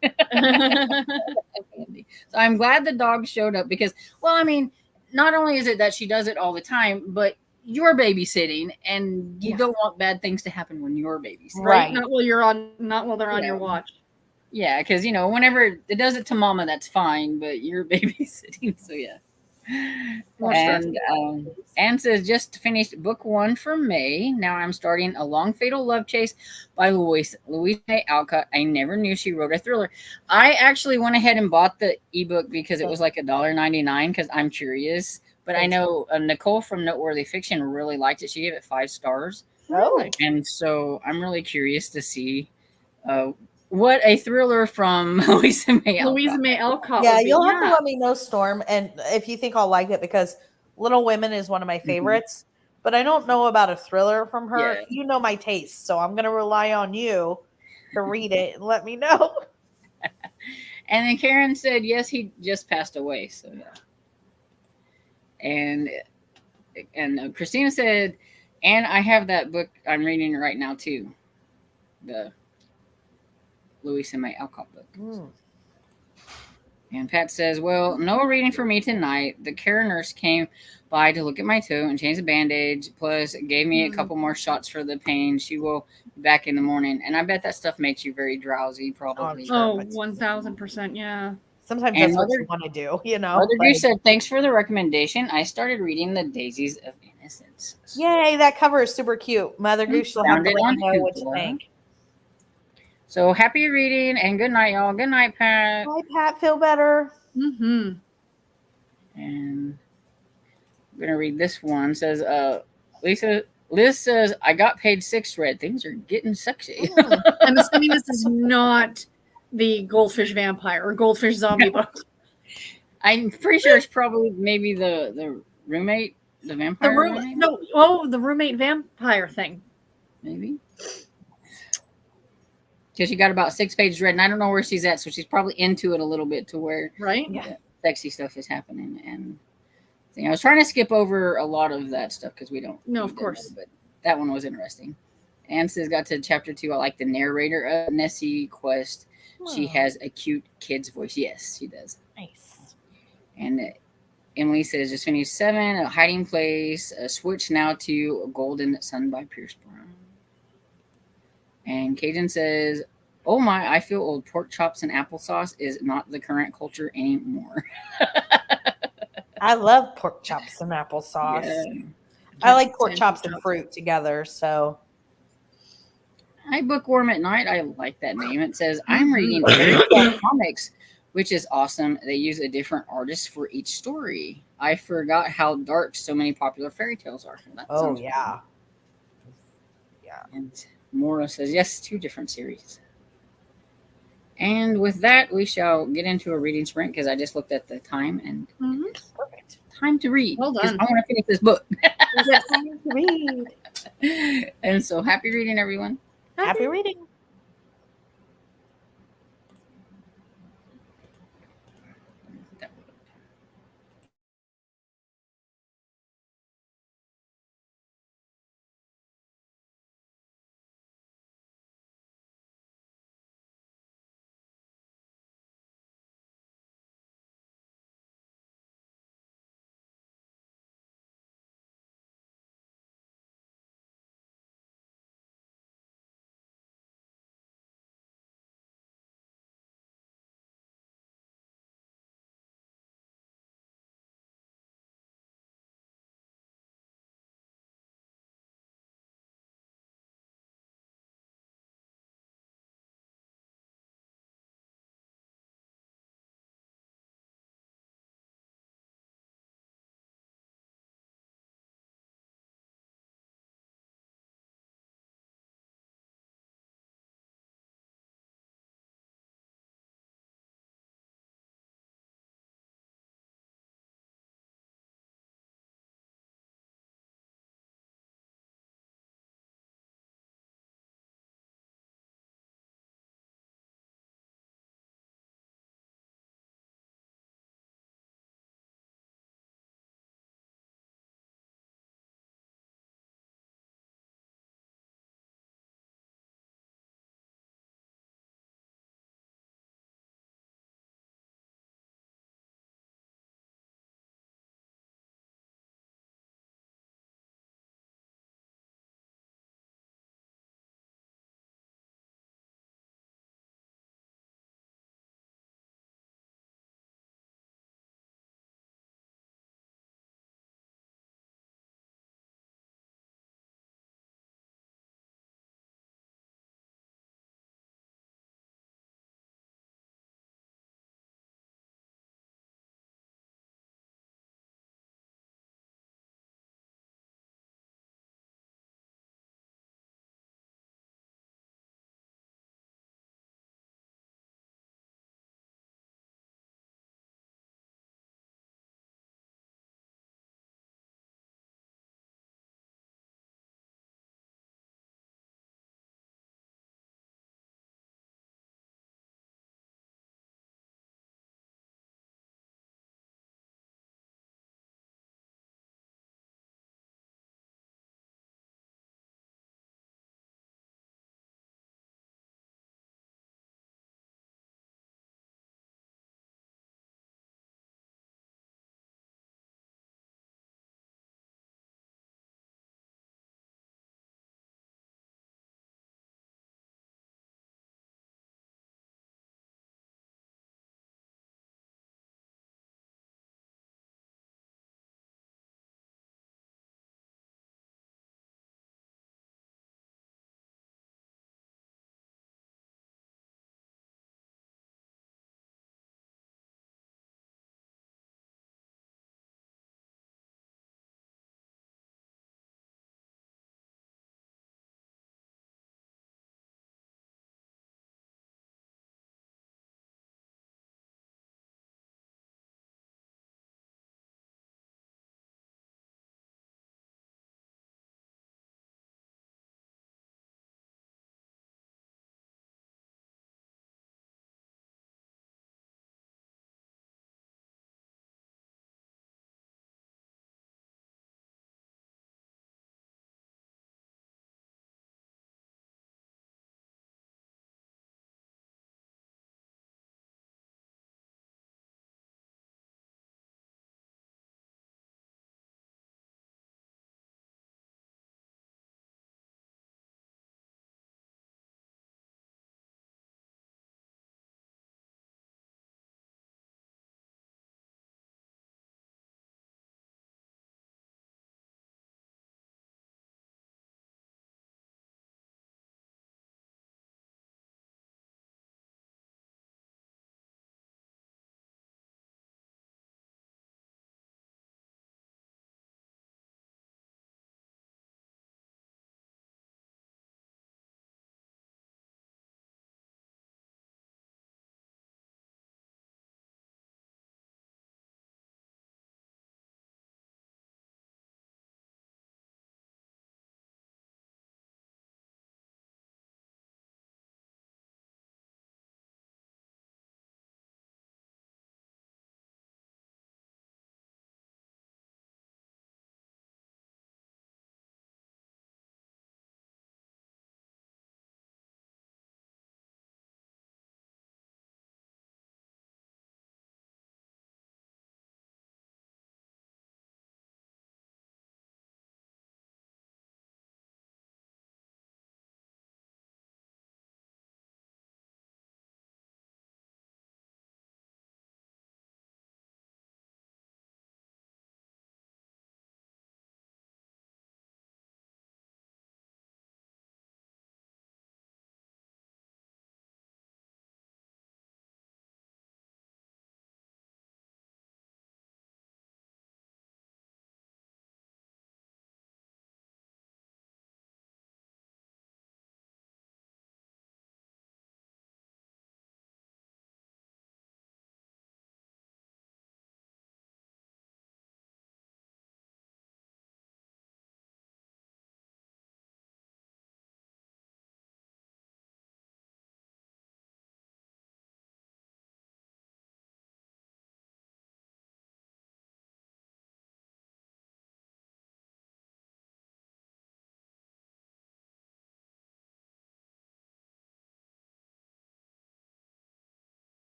So I'm glad the dog showed up because, well, I mean, not only is it that she does it all the time, but you're babysitting and you don't want bad things to happen when you're babysitting. Right. Not while they're on your watch. Yeah, because, whenever it does it to mama, that's fine, but you're babysitting. So, yeah. More And Anne says, just finished book 1 for May. Now I'm starting A Long Fatal Love Chase by Louise May Alcott. I never knew she wrote a thriller. I actually went ahead and bought the ebook because it was like $1.99 because I'm curious. But I know Nicole from Noteworthy Fiction really liked it. She gave it 5 stars. Oh, And so I'm really curious to see what a thriller from Louisa May Alcott. Louisa May Alcott. yeah. would be. You'll have to let me know, Storm, and if you think I'll like it, because Little Women is one of my favorites. But I don't know about a thriller from her. Yeah. You know my taste, so I'm going to rely on you to read it and let me know. And then Karen said, yes, he just passed away. So, yeah. And Christina said, and I have that book I'm reading right now, too. The Louisa May Alcott book. Mm. And Pat says, well, no reading for me tonight. The care nurse came by to look at my toe and change the bandage, plus gave me a couple more shots for the pain. She will be back in the morning. And I bet that stuff makes you very drowsy, probably. Sure. Oh, 1000%. Yeah. Sometimes And that's what you want to do, Mother Goose said, thanks for the recommendation. I started reading The Daisies of Innocence. Yay, that cover is super cute. Mother Goose, you'll have Found to it let on me know what you Hoopla. think. So happy reading and good night, y'all. Good night, Pat. Bye, Pat. Feel better. Mm-hmm. And I'm gonna read this one. It says, Liz says, I got paid 6 red. Things are getting sexy. I'm assuming this is not the Goldfish Vampire or Goldfish Zombie book. I'm pretty sure it's probably maybe the roommate, the vampire. roommate? The roommate vampire thing. Maybe. Because she got about 6 pages read, and I don't know where she's at, so she's probably into it a little bit to where Right? Yeah. sexy stuff is happening. And I was trying to skip over a lot of that stuff because we don't. No, of read course. that, but that one was interesting. Anne says, got to chapter 2. I like the narrator of Nessie Quest. She has a cute kid's voice. Yes, she does. Nice. And Emily says, just finished 7, A Hiding Place, a switch now to A Golden Sun by Pierce Brown. And Cajun says, Oh my, I feel old. Pork chops and applesauce is not the current culture anymore. I love pork chops and applesauce. Yeah. I like pork Can't chops stand and fruit together. So I bookworm at night. I like that name. It says I'm Mm-hmm. reading fairy tale comics, which is awesome. They use a different artist for each story. I forgot how dark so many popular fairy tales are. Well, that oh sounds yeah. fun. And Mora says yes, 2 different series. And with that, we shall get into a reading sprint because I just looked at the time and Mhm. it is Perfect. time to read. Well 'cause done. I want to finish this book. We get time to read. And so happy reading, everyone. Happy reading.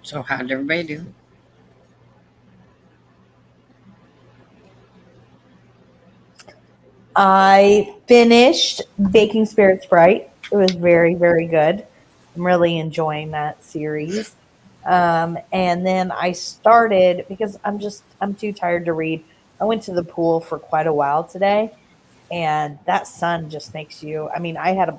So how did everybody do? I finished Baking Spirits Bright. It was very, very good. I'm really enjoying that series. And then I started because I'm too tired to read. I went to the pool for quite a while today, and that sun just makes you. I mean, I had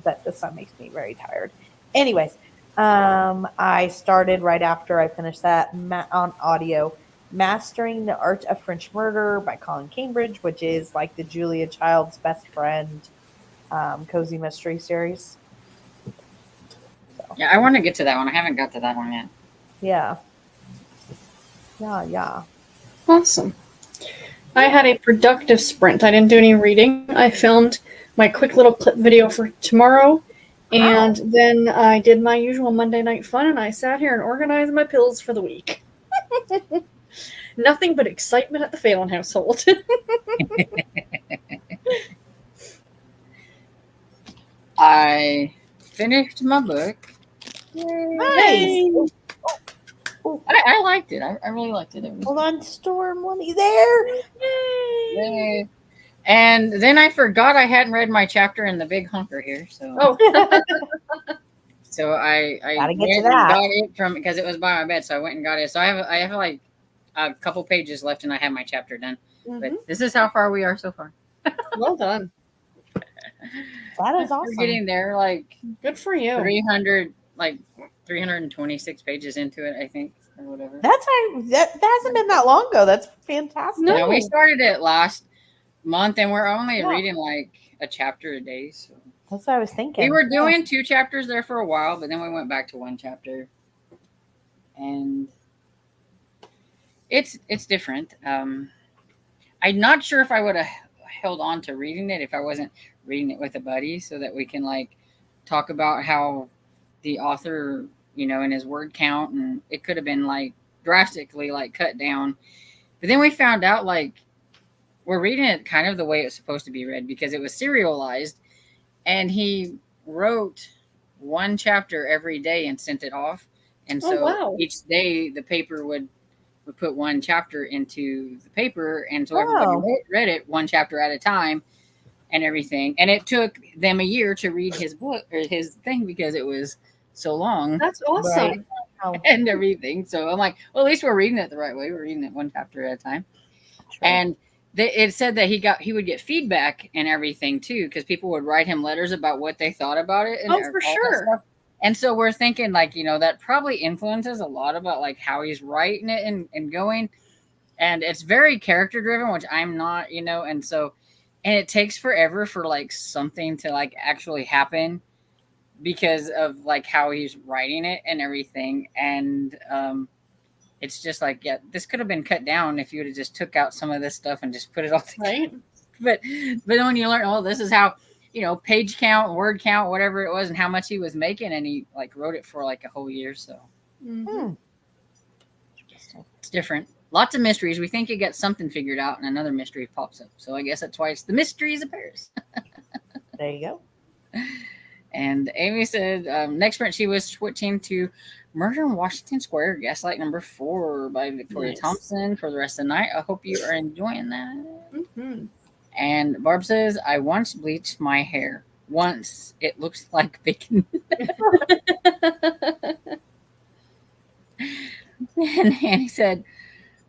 that the sun makes me very tired. Anyways, I started right after I finished that on audio. Mastering the Art of French Murder by Colin Cambridge, which is like the Julia Child's best friend cozy mystery series. Yeah, I want to get to that one. I haven't got to that one yet. Yeah. Yeah. Awesome. I had a productive sprint. I didn't do any reading. I filmed my quick little clip video for tomorrow, and then I did my usual Monday night fun, and I sat here and organized my pills for the week. Nothing but excitement at the Phelan household. I finished my book. Nice. I liked it. I really liked it. Hold on, Storm. Let me there. Yay. And then I forgot I hadn't read my chapter in the big hunker here. So so I Gotta get went to that. and got it from because it was by my bed. So I went and got it. So I have like a couple pages left and I have my chapter done. But this is how far we are so far. Well done. That is awesome. We're getting there, like Good for you. 326 pages into it, I think, or whatever. That hasn't been that long ago. That's fantastic. No. Yeah, we started it last month, and we're only reading like a chapter a day. So That's what I was thinking. we were doing 2 chapters there for a while, but then we went back to 1 chapter, and it's different. I'm not sure if I would have held on to reading it if I wasn't reading it with a buddy, so that we can like talk about how the author, in his word count, and it could have been like drastically like cut down. But then we found out like we're reading it kind of the way it's supposed to be read because it was serialized, and he wrote 1 chapter every day and sent it off. And so each day the paper would put 1 chapter into the paper, and so everybody read it 1 chapter at a time and everything. And it took them a year to read his book or his thing because it was so long. That's awesome. Right? And everything. So I'm like, well, at least we're reading it the right way. We're reading it 1 chapter at a time. And it said that he would get feedback and everything too, because people would write him letters about what they thought about it. And for sure. And so we're thinking like, that probably influences a lot about like how he's writing it and going. And it's very character driven, which I'm not, and so, and it takes forever for like something to like actually happen because of like how he's writing it and everything. And it's just like, yeah, this could have been cut down if you would have just took out some of this stuff and just put it all together. Right. But then when you learn, oh, this is how, page count, word count, whatever it was, and how much he was making, and he like wrote it for like a whole year. So it's different. Lots of mysteries. We think you get something figured out, and another mystery pops up. So I guess that's why it's the Mysteries of Paris. There you go. And Amy said next sprint she was switching to Murder in Washington Square, Gaslight number 4 by Victoria Thompson for the rest of the night. I hope you are enjoying that. And Barb says, I once bleached my hair. Once. It looks like bacon. And Annie said,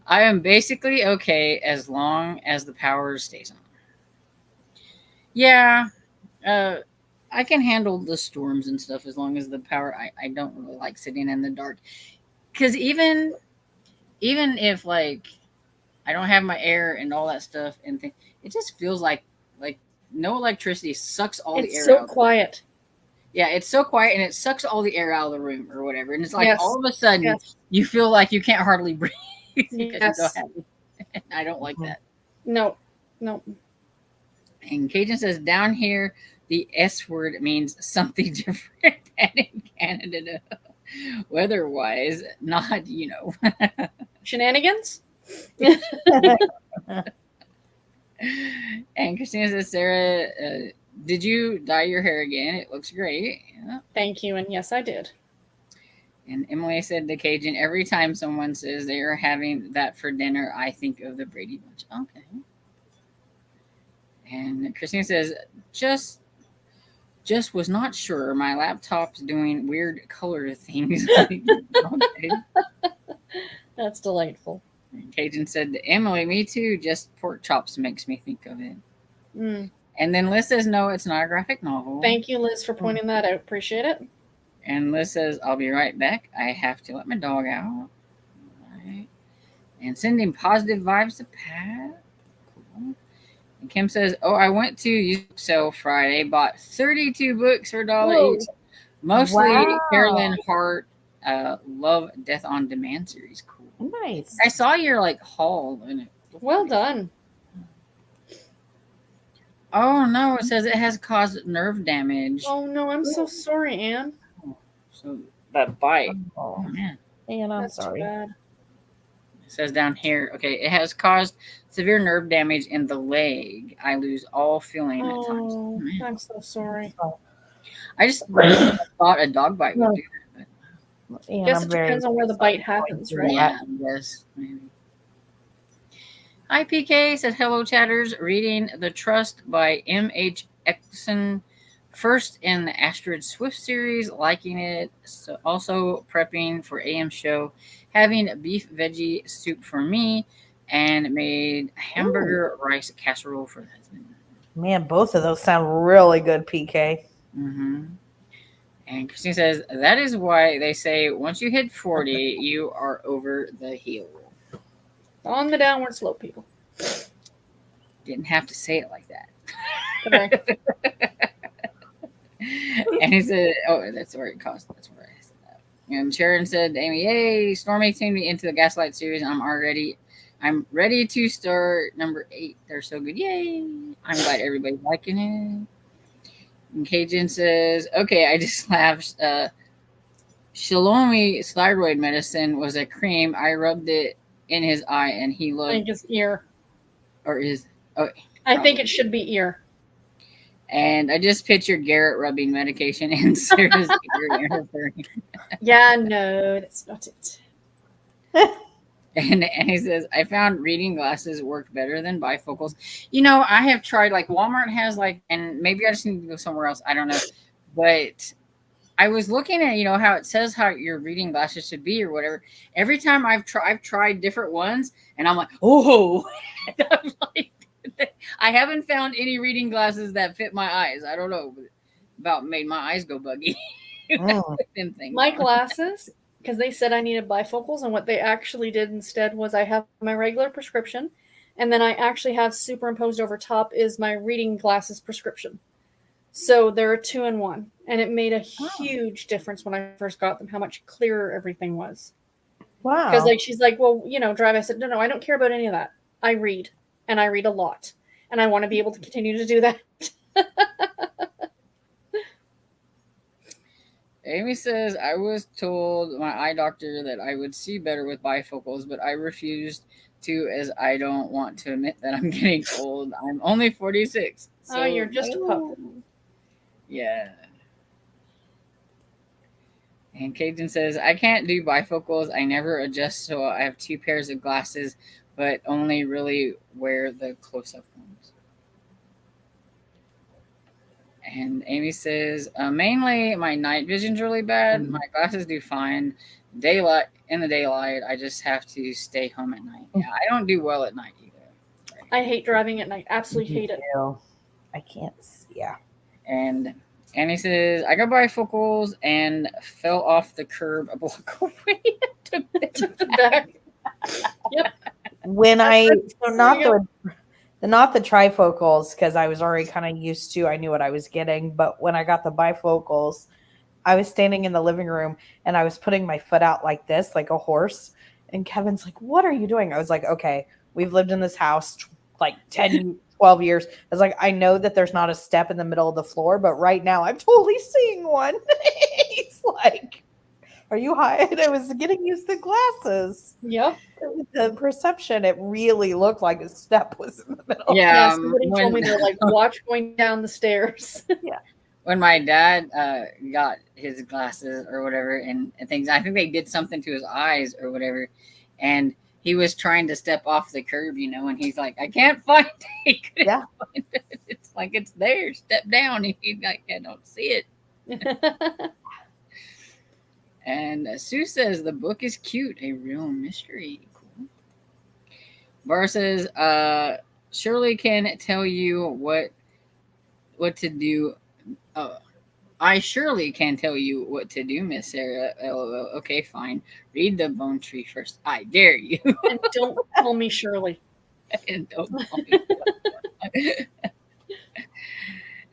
I am basically okay as long as the power stays on. Yeah. I can handle the storms and stuff as long as the power. I don't really like sitting in the dark. Because even if like I don't have my air and all that stuff and it just feels like no electricity sucks all the air out. It's so quiet. Yeah, it's so quiet and it sucks all the air out of the room or whatever. And it's like all of a sudden you feel like you can't hardly breathe because you're so happy. I don't like that. No. And Cajun says down here the S word means something different than in Canada. Weather-wise, not, Shenanigans? And Christina says, Sarah, did you dye your hair again? It looks great. Yeah. Thank you. And yes, I did. And Emily said to Cajun, every time someone says they are having that for dinner, I think of the Brady Bunch. Okay. And Christine says, just was not sure. My laptop's doing weird color things. Okay. That's delightful. And Cajun said to Emily, me too. Just pork chops makes me think of it. Mm. And then Liz says, no, it's not a graphic novel. Thank you, Liz, for pointing that out. Appreciate it. And Liz says, I'll be right back. I have to let my dog out. All right. And sending positive vibes to Pat. Cool. And Kim says, oh, I went to used book sale Friday, bought 32 books for $1 each. Mostly Wow. Carolyn Hart, Love, Death on Demand series. Cool. Nice. I saw your haul in it. Well done. Oh, no. It says it has caused nerve damage. Oh no, I'm so sorry, Anne. So that bite. Oh, Oh, man. Anne, I'm That's too sorry. bad. It says down here, okay, it has caused severe nerve damage in the leg. I lose all feeling at times. Oh, Man. I'm so sorry. I just thought a dog bite would do that. Anne, Guess I'm it very depends on where the bite happens, But right? yeah, yes, maybe. Hi, PK said, hello, chatters. Reading The Trust by M.H. Exon. First in the Astrid Swift series, liking it. So also prepping for AM show, having beef veggie soup for me, and made hamburger rice casserole for the husband. Man, both of those sound really good, PK. Mm-hmm. And Christine says, that is why they say once you hit 40, you are over the hill. On the downward slope, people. Didn't have to say it like that. Okay. And he said, oh, that's where it cost. That's where I said that. And Sharon said, Amy, yay, Stormy tuned me into the Gaslight series. I'm ready to start number 8. They're so good. Yay. I'm glad everybody's liking it. And Cajun says, okay, I just laughed. Shalomi thyroid medicine was a cream. I rubbed it in his eye and he I looked, think it's ear. or is, I think it should be ear. and I just pictured Garrett rubbing medication in Sarah's ear. Yeah, no, that's not it. And he says, I found reading glasses work better than bifocals. I have tried, Walmart has and maybe I just need to go somewhere else. I don't know. But I was looking at, how it says how your reading glasses should be or whatever. Every time I've tried different ones and I'm like, oh, I'm like, I haven't found any reading glasses that fit my eyes. I don't know about made my eyes go buggy. My glasses, because they said I needed bifocals, and what they actually did instead was I have my regular prescription, and then I actually have superimposed over top is my reading glasses prescription. So they're a 2-in-1, and it made a huge difference when I first got them, how much clearer everything was. Wow. Because she's like, well, drive. I said, no, I don't care about any of that. I read, and I read a lot, and I want to be able to continue to do that. Amy says, I was told my eye doctor that I would see better with bifocals, but I refused to as I don't want to admit that I'm getting old. I'm only 46. So, you're just a pup. Yeah. And Cajun says, I can't do bifocals. I never adjust, so I have 2 pairs of glasses, but only really wear the close-up ones. And Amy says, mainly my night vision's really bad. My glasses do fine. In the daylight, I just have to stay home at night. Yeah, I don't do well at night either. I hate driving at night. Absolutely hate it. I can't. Yeah. And Annie says, I got bifocals and fell off the curb a block away. Took The back. Yep. When There not the trifocals, because I was already kind of used to, I knew what I was getting. But when I got the bifocals, I was standing in the living room and I was putting my foot out like this, like a horse. And Kevin's like, what are you doing? I was like, okay, we've lived in this house like 10, 12 years. I was like, I know that there's not a step in the middle of the floor, but right now I'm totally seeing one. He's like, are you high? And I was getting used to glasses. Yep. The perception, it really looked like a step was in the middle. Yeah. Somebody told me they're like, watch going down the stairs. when my dad got his glasses or whatever and things, I think they did something to his eyes or whatever, and he was trying to step off the curb, and he's like, I can't find it. He couldn't Yeah. find it. It's like, it's there. Step down. And he's like, I don't see it. And Sue says the book is cute, a real mystery. Cool. Bar says, Shirley can tell you what to do. I surely can tell you what to do, Miss Sarah. LOL. Okay, fine. Read the Bone Tree first. I dare you. And don't call me Shirley. And don't call me.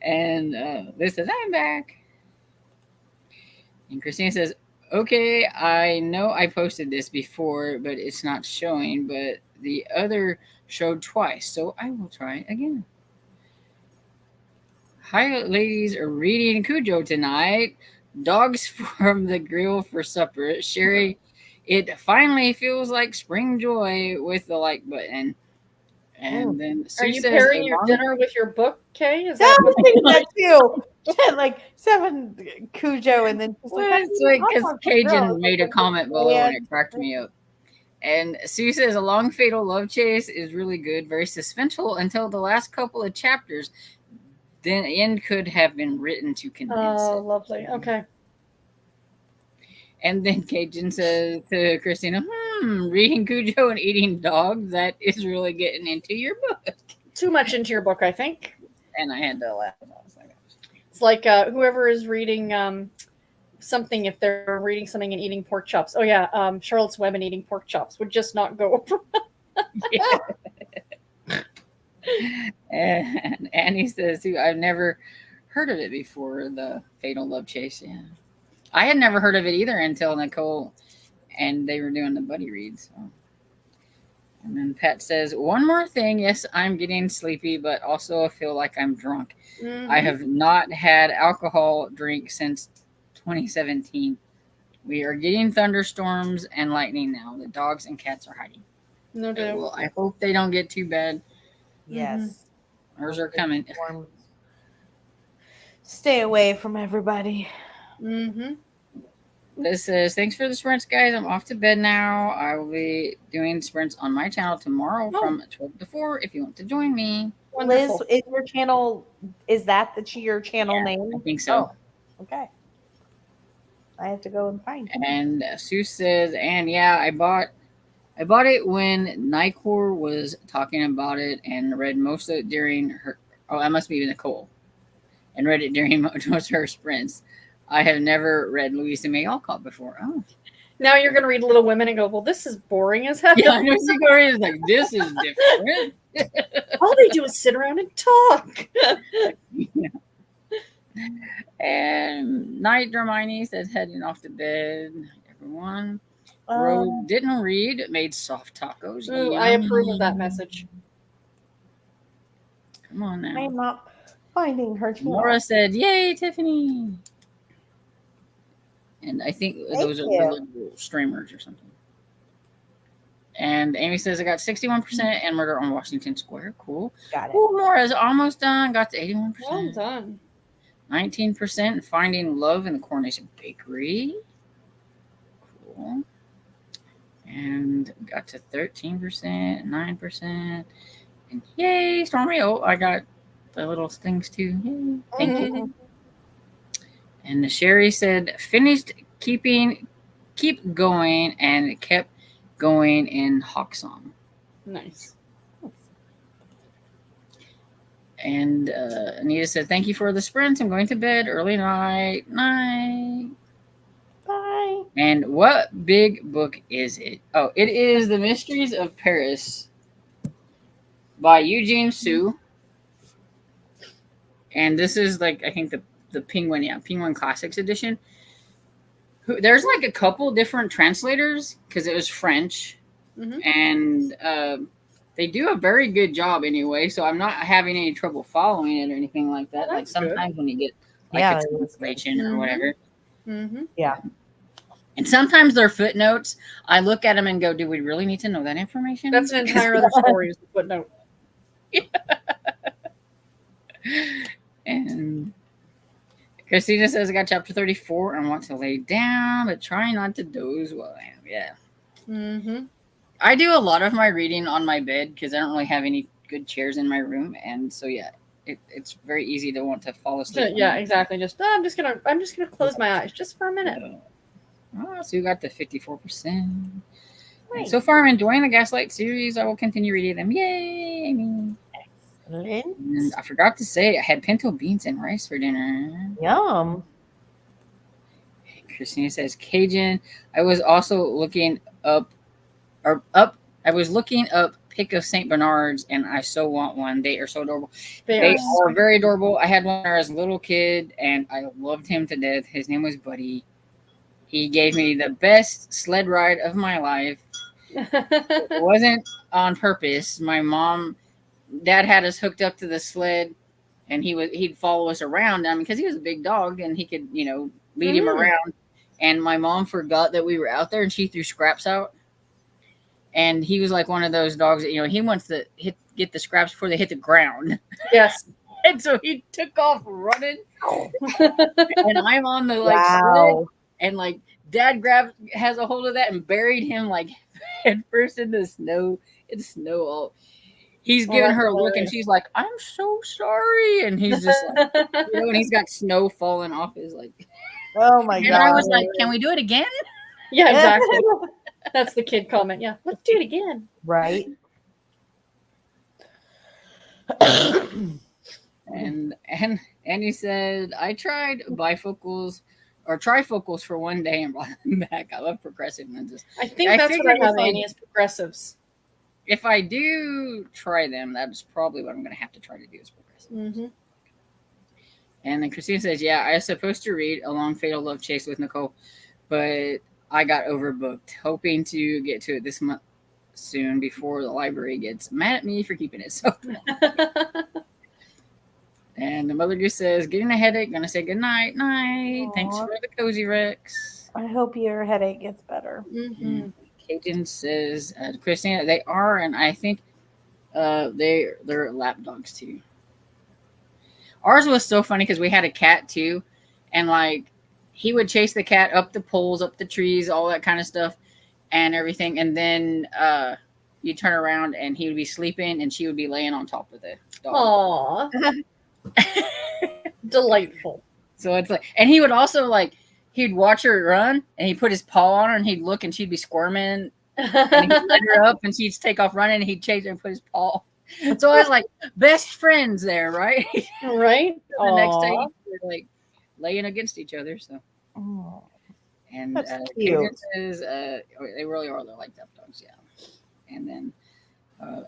And Liz says, I'm back. And Christina says, okay, I know I posted this before, but it's not showing, but the other showed twice, so I will try again. Hi, ladies, are reading Cujo tonight. Dogs from the grill for supper. Sherry, it finally feels like spring joy with the like button. And then Sue Are you says, pairing your dinner with your book, Kay? Is Yeah, that I was thinking that too. She had like 7 Cujo, and then she's Well, like, it's like because "Oh, Cajun girl." made a comment below Yeah. and it cracked me up. And Sue says a long fatal love chase is really good, very suspenseful until the last couple of chapters. Then the end could have been written to condense Oh, it. lovely. Okay. And then Cajun says to Christina, reading Cujo and eating dogs, that is really getting into your book. Too much into your book, I think. And I had to laugh. I was like, It's like whoever is reading something, if they're reading something and eating pork chops. Oh, yeah. Charlotte's Web and eating pork chops would just not go over. And Annie says, I've never heard of it before, the Fatal Love Chase. Yeah. I had never heard of it either until Nicole and they were doing the buddy read. So. And then Pat says, one more thing. Yes, I'm getting sleepy, but also feel like I'm drunk. Mhm. I have not had alcohol drink since 2017. We are getting thunderstorms and lightning now. The dogs and cats are hiding. No doubt. Well, I hope they don't get too bad. Yes. Ours are coming. Stay away from everybody. Mm-hmm. Liz says, thanks for the sprints, guys. I'm off to bed now. I will be doing sprints on my channel tomorrow from 12 to 4 if you want to join me. Wonderful. Liz, is your channel, is that your channel name? I think so. Oh, okay. I have to go and find it. And Sue says, and yeah, I bought it when Nicor was talking about it and read most of it during her, that must be Nicole, and read it during most of her sprints. I have never read Louisa May Alcott before. Oh. Now you're going to read Little Women and go, well, this is boring as hell. Yeah, I know Sigori is like, this is different. All they do is sit around and talk. Yeah. And Night Hermione says, heading off to bed. Everyone. Rogue didn't read, made soft tacos. Ooh, I approve of that message. Come on now. I'm not finding her channel. Laura said, yay, Tiffany. And I think those are the little streamers or something. And Amy says, I got 61% and Murder on Washington Square. Cool. Got it. Oh, Laura's almost done. Got to 81%. Well done. 19% Finding Love in the Coronation Bakery. Cool. And got to 13%, 9%. And yay, Stormy. Oh, I got the little things too. Yay. Thank you. And the Sherry said, finished keep going, and kept going in Hawksong. Nice. And Anita said, thank you for the sprints. I'm going to bed. Early night. Night. Bye. And what big book is it? Oh, it is The Mysteries of Paris by Eugene Sue. And this is like, I think the Penguin, Penguin Classics edition. There's like a couple different translators because it was French. Mhm. And they do a very good job anyway. So I'm not having any trouble following it or anything like that. Oh, Like that's good. sometimes when you get like Yeah, a it is. translation or Mhm. whatever. Mm-hmm. Yeah. And sometimes they're footnotes. I look at them and go, do we really need to know that information? That's an entire other story, is the footnote. And Christina says I got chapter 34 and want to lay down, but try not to doze while I am. Yeah. Mm-hmm. I do a lot of my reading on my bed because I don't really have any good chairs in my room, and so yeah, it's very easy to want to fall asleep. Yeah, exactly. Just I'm just gonna close my eyes just for a minute. Oh, so you got the 54%. Nice. So far, I'm enjoying the Gaslight series. I will continue reading them. Yay! Amy. Excellent. And I forgot to say, I had pinto beans and rice for dinner. Yum. Christina says Cajun. I was also looking up. I was looking up Pick of St. Bernards, and I so want one. They are so adorable. They are very adorable. I had one when I was a little kid, and I loved him to death. His name was Buddy. He gave me the best sled ride of my life. It wasn't on purpose. My dad had us hooked up to the sled, and he'd follow us around. I mean, because he was a big dog, and he could, lead him around. And my mom forgot that we were out there, and she threw scraps out. And he was like one of those dogs that, he wants to get the scraps before they hit the ground. Yes. And so he took off running, and I'm on the Wow. sled, and dad has a hold of that and buried him head first in the snow. It's snow all. He's giving her a look, and she's like, "I'm so sorry," and he's just and he's got snow falling off his Oh my And god. I was like, "Can we do it again?" Yeah, exactly. That's the kid comment. Yeah, let's do it again. Right. And he said, I tried bifocals or trifocals for one day and brought them back. I love progressive lenses. I think I that's what figured I have, if I- Annie, is progressives. If I do try them, that's probably what I'm going to have to try to do is progressive. Mm-hmm. And then Christina says, yeah, I was supposed to read A Long Fatal Love Chase with Nicole, but I got overbooked, hoping to get to it this month soon before the library gets mad at me for keeping it so. And the Mother Goose says, getting a headache, gonna say good night. Aw. Thanks for the cozy Rex. I hope your headache gets better. Mm-hmm. Cajun says, Christina, they are, and I think they're lap dogs too. Ours was so funny because we had a cat too, and he would chase the cat up the poles, up the trees, all that kind of stuff, and everything. And then you turn around and he would be sleeping, and she would be laying on top of the dog. Aw. Delightful. So it's and he would also he'd watch her run, and he'd put his paw on her, and he'd look, and she'd be squirming, and he'd let her up, and she'd take off running, and he'd chase her and put his paw. So I was best friends there, right? Right? The next day we're laying against each other. So Oh, and That's Cajun cute. says they really are. They're like lap dogs, yeah. And then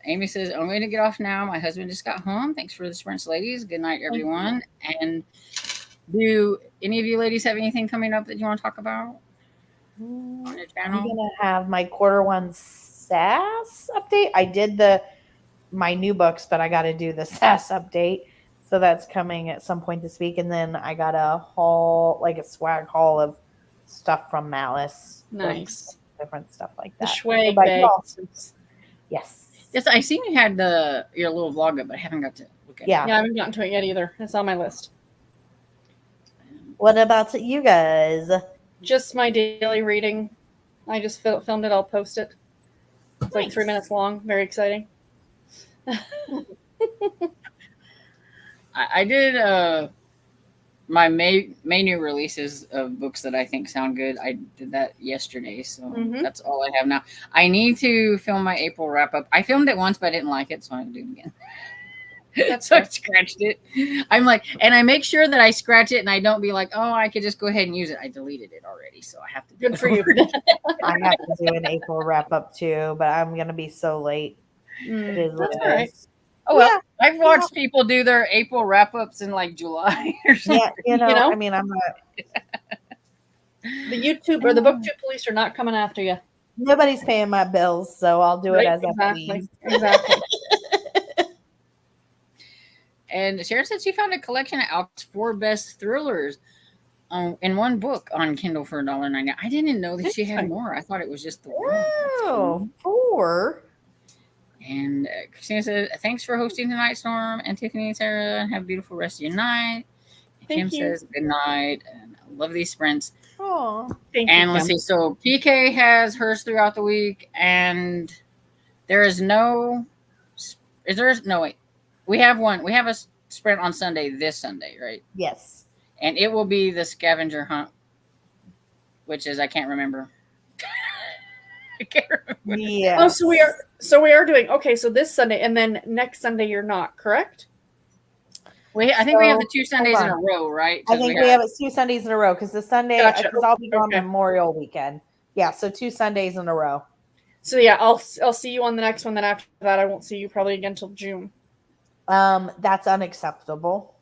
Amy says, I'm going to get off now. My husband just got home. Thanks for the sprints, ladies. Good night, everyone. And do any of you ladies have anything coming up that you want to talk about on your I'm channel? gonna have my quarter 1 SAS update. I did my new books, but I got to do the SAS update. So that's coming at some point this week. And then I got a haul, a swag haul of stuff from Malice. Nice. books, different stuff like The that. swag But bag. y'all- Yes. Yes, I seen you had your little vlog up, but I haven't got to look at Yeah. Yeah, I haven't gotten to it yet either. It's on my list. What about you guys? Just my daily reading. I just filmed it. I'll post it. It's Nice. 3 minutes long. Very exciting. I did my May new releases of books that I think sound good. I did that yesterday, so Mhm. that's all I have now. I need to film my April wrap up. I filmed it once, but I didn't like it, so I'm gonna do it again. So I scratched it. I'm and I make sure that I scratch it, and I don't be oh, I could just go ahead and use it. I deleted it already, so I have to. Good for you. I have to do an April wrap up too, but I'm gonna be so late. It Mm, is what that's it all right. is. Oh well, I've watched people do their April wrap ups in July or something. Yeah, know? I mean, I'm not. The YouTube or the BookTube police are not coming after you. Nobody's paying my bills, so I'll do it as I please. Exactly. And Sharon said she found a collection of Al's 4 best thrillers in one book on Kindle for $1.99. I didn't know that she had more. I thought it was just the one. Oh, 4. And Christina said, thanks for hosting tonight, Storm and Tiffany and Sarah. Have a beautiful rest of your night. Kim Thank you. says good night. And I love these sprints. Oh, Thank And you. let's Kim. see. So PK has hers throughout the week, and there is no. Is there no wait? We have one. We have a sprint on Sunday. This Sunday, right? yes. And it will be the scavenger hunt, which is I can't remember. I can't remember. Yeah. Oh, so we are doing okay. So this Sunday, and then next Sunday you're not, correct? I think we have the So, 2 Sundays in on. a row, right? I 'Cause think we have it 2 Sundays in a row because the Sunday, Gotcha. because I'll be gone Okay. Memorial weekend. Yeah, so 2 Sundays in a row. So yeah, I'll see you on the next one. Then after that, I won't see you probably again till June. That's unacceptable.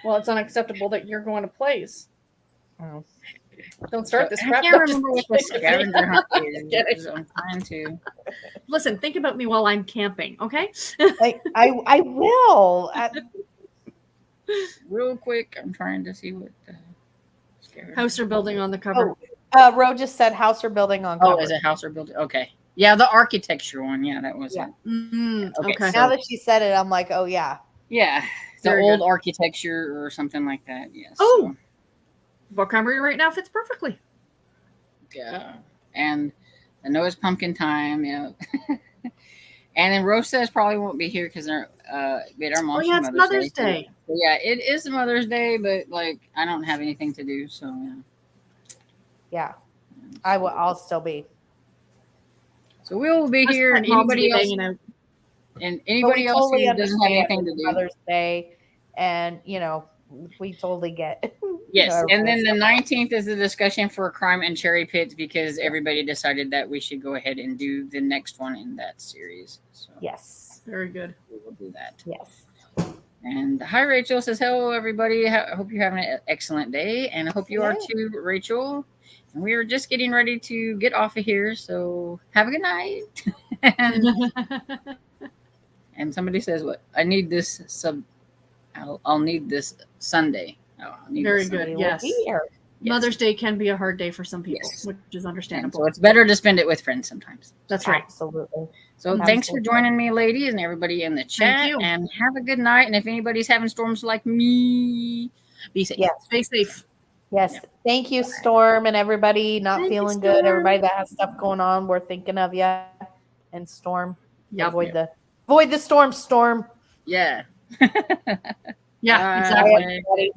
Well, it's unacceptable that you're going to plays. Oh. Don't start this I crap. can't remember what the Just kidding. scavenger hunt Just kidding. is. I'm trying to. Listen, think about me while I'm camping, okay? I will. Real quick, I'm trying to see what the scavenger House or building on the cover. Ro just said house or building on Oh, cover. is it house or building? Okay. Yeah, the architecture one. Yeah, that was Yeah. it. Okay. Okay, Now that she said it, I'm like, oh yeah. Yeah, the Very old good. architecture or something like that. Yes. Oh. Book I'm reading right now fits perfectly. Yeah. And I know it's pumpkin time. Yeah. And then Rose says probably won't be here because they're made our mom's Oh, yeah, it's Mother's Day. So, yeah, it is Mother's Day, but like I don't have anything to do, so yeah. Yeah. I'll still be. So we will be Us here, and moms will anybody be else, hanging out. and But anybody we else totally who doesn't have understand anything to it's do. Mother's Day, and we totally get. Yes, and then the 19th is the discussion for crime and cherry pits because everybody decided that we should go ahead and do the next one in that series. So Yes. Very good. we will do that. Yes. And hi, Rachel says hello, everybody. I hope you're having an excellent day, and I hope you are too, Rachel. And we are just getting ready to get off of here, so have a good night. And somebody says, "What? I need this sub. I'll need this Sunday." Oh, I'll need Very this good. Sunday. We will Yes. be here. Yes. Mother's Day can be a hard day for some people, Yes. which is And understandable. so it's better to spend it with friends sometimes. That's right. Absolutely. So thanks for Absolutely. joining me, ladies, and everybody in the chat. you. And have a good night. And if anybody's having storms like me, be safe. Yes. Stay safe. Yes. Yeah. Thank you, Storm, and everybody not Thank you, feeling good. Storm. Everybody that has stuff going on, we're thinking of you. And Storm, Yep. avoid the storm. Storm. Yeah. Yeah, Bye. exactly. Everybody.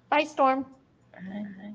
Bye, Storm. Bye.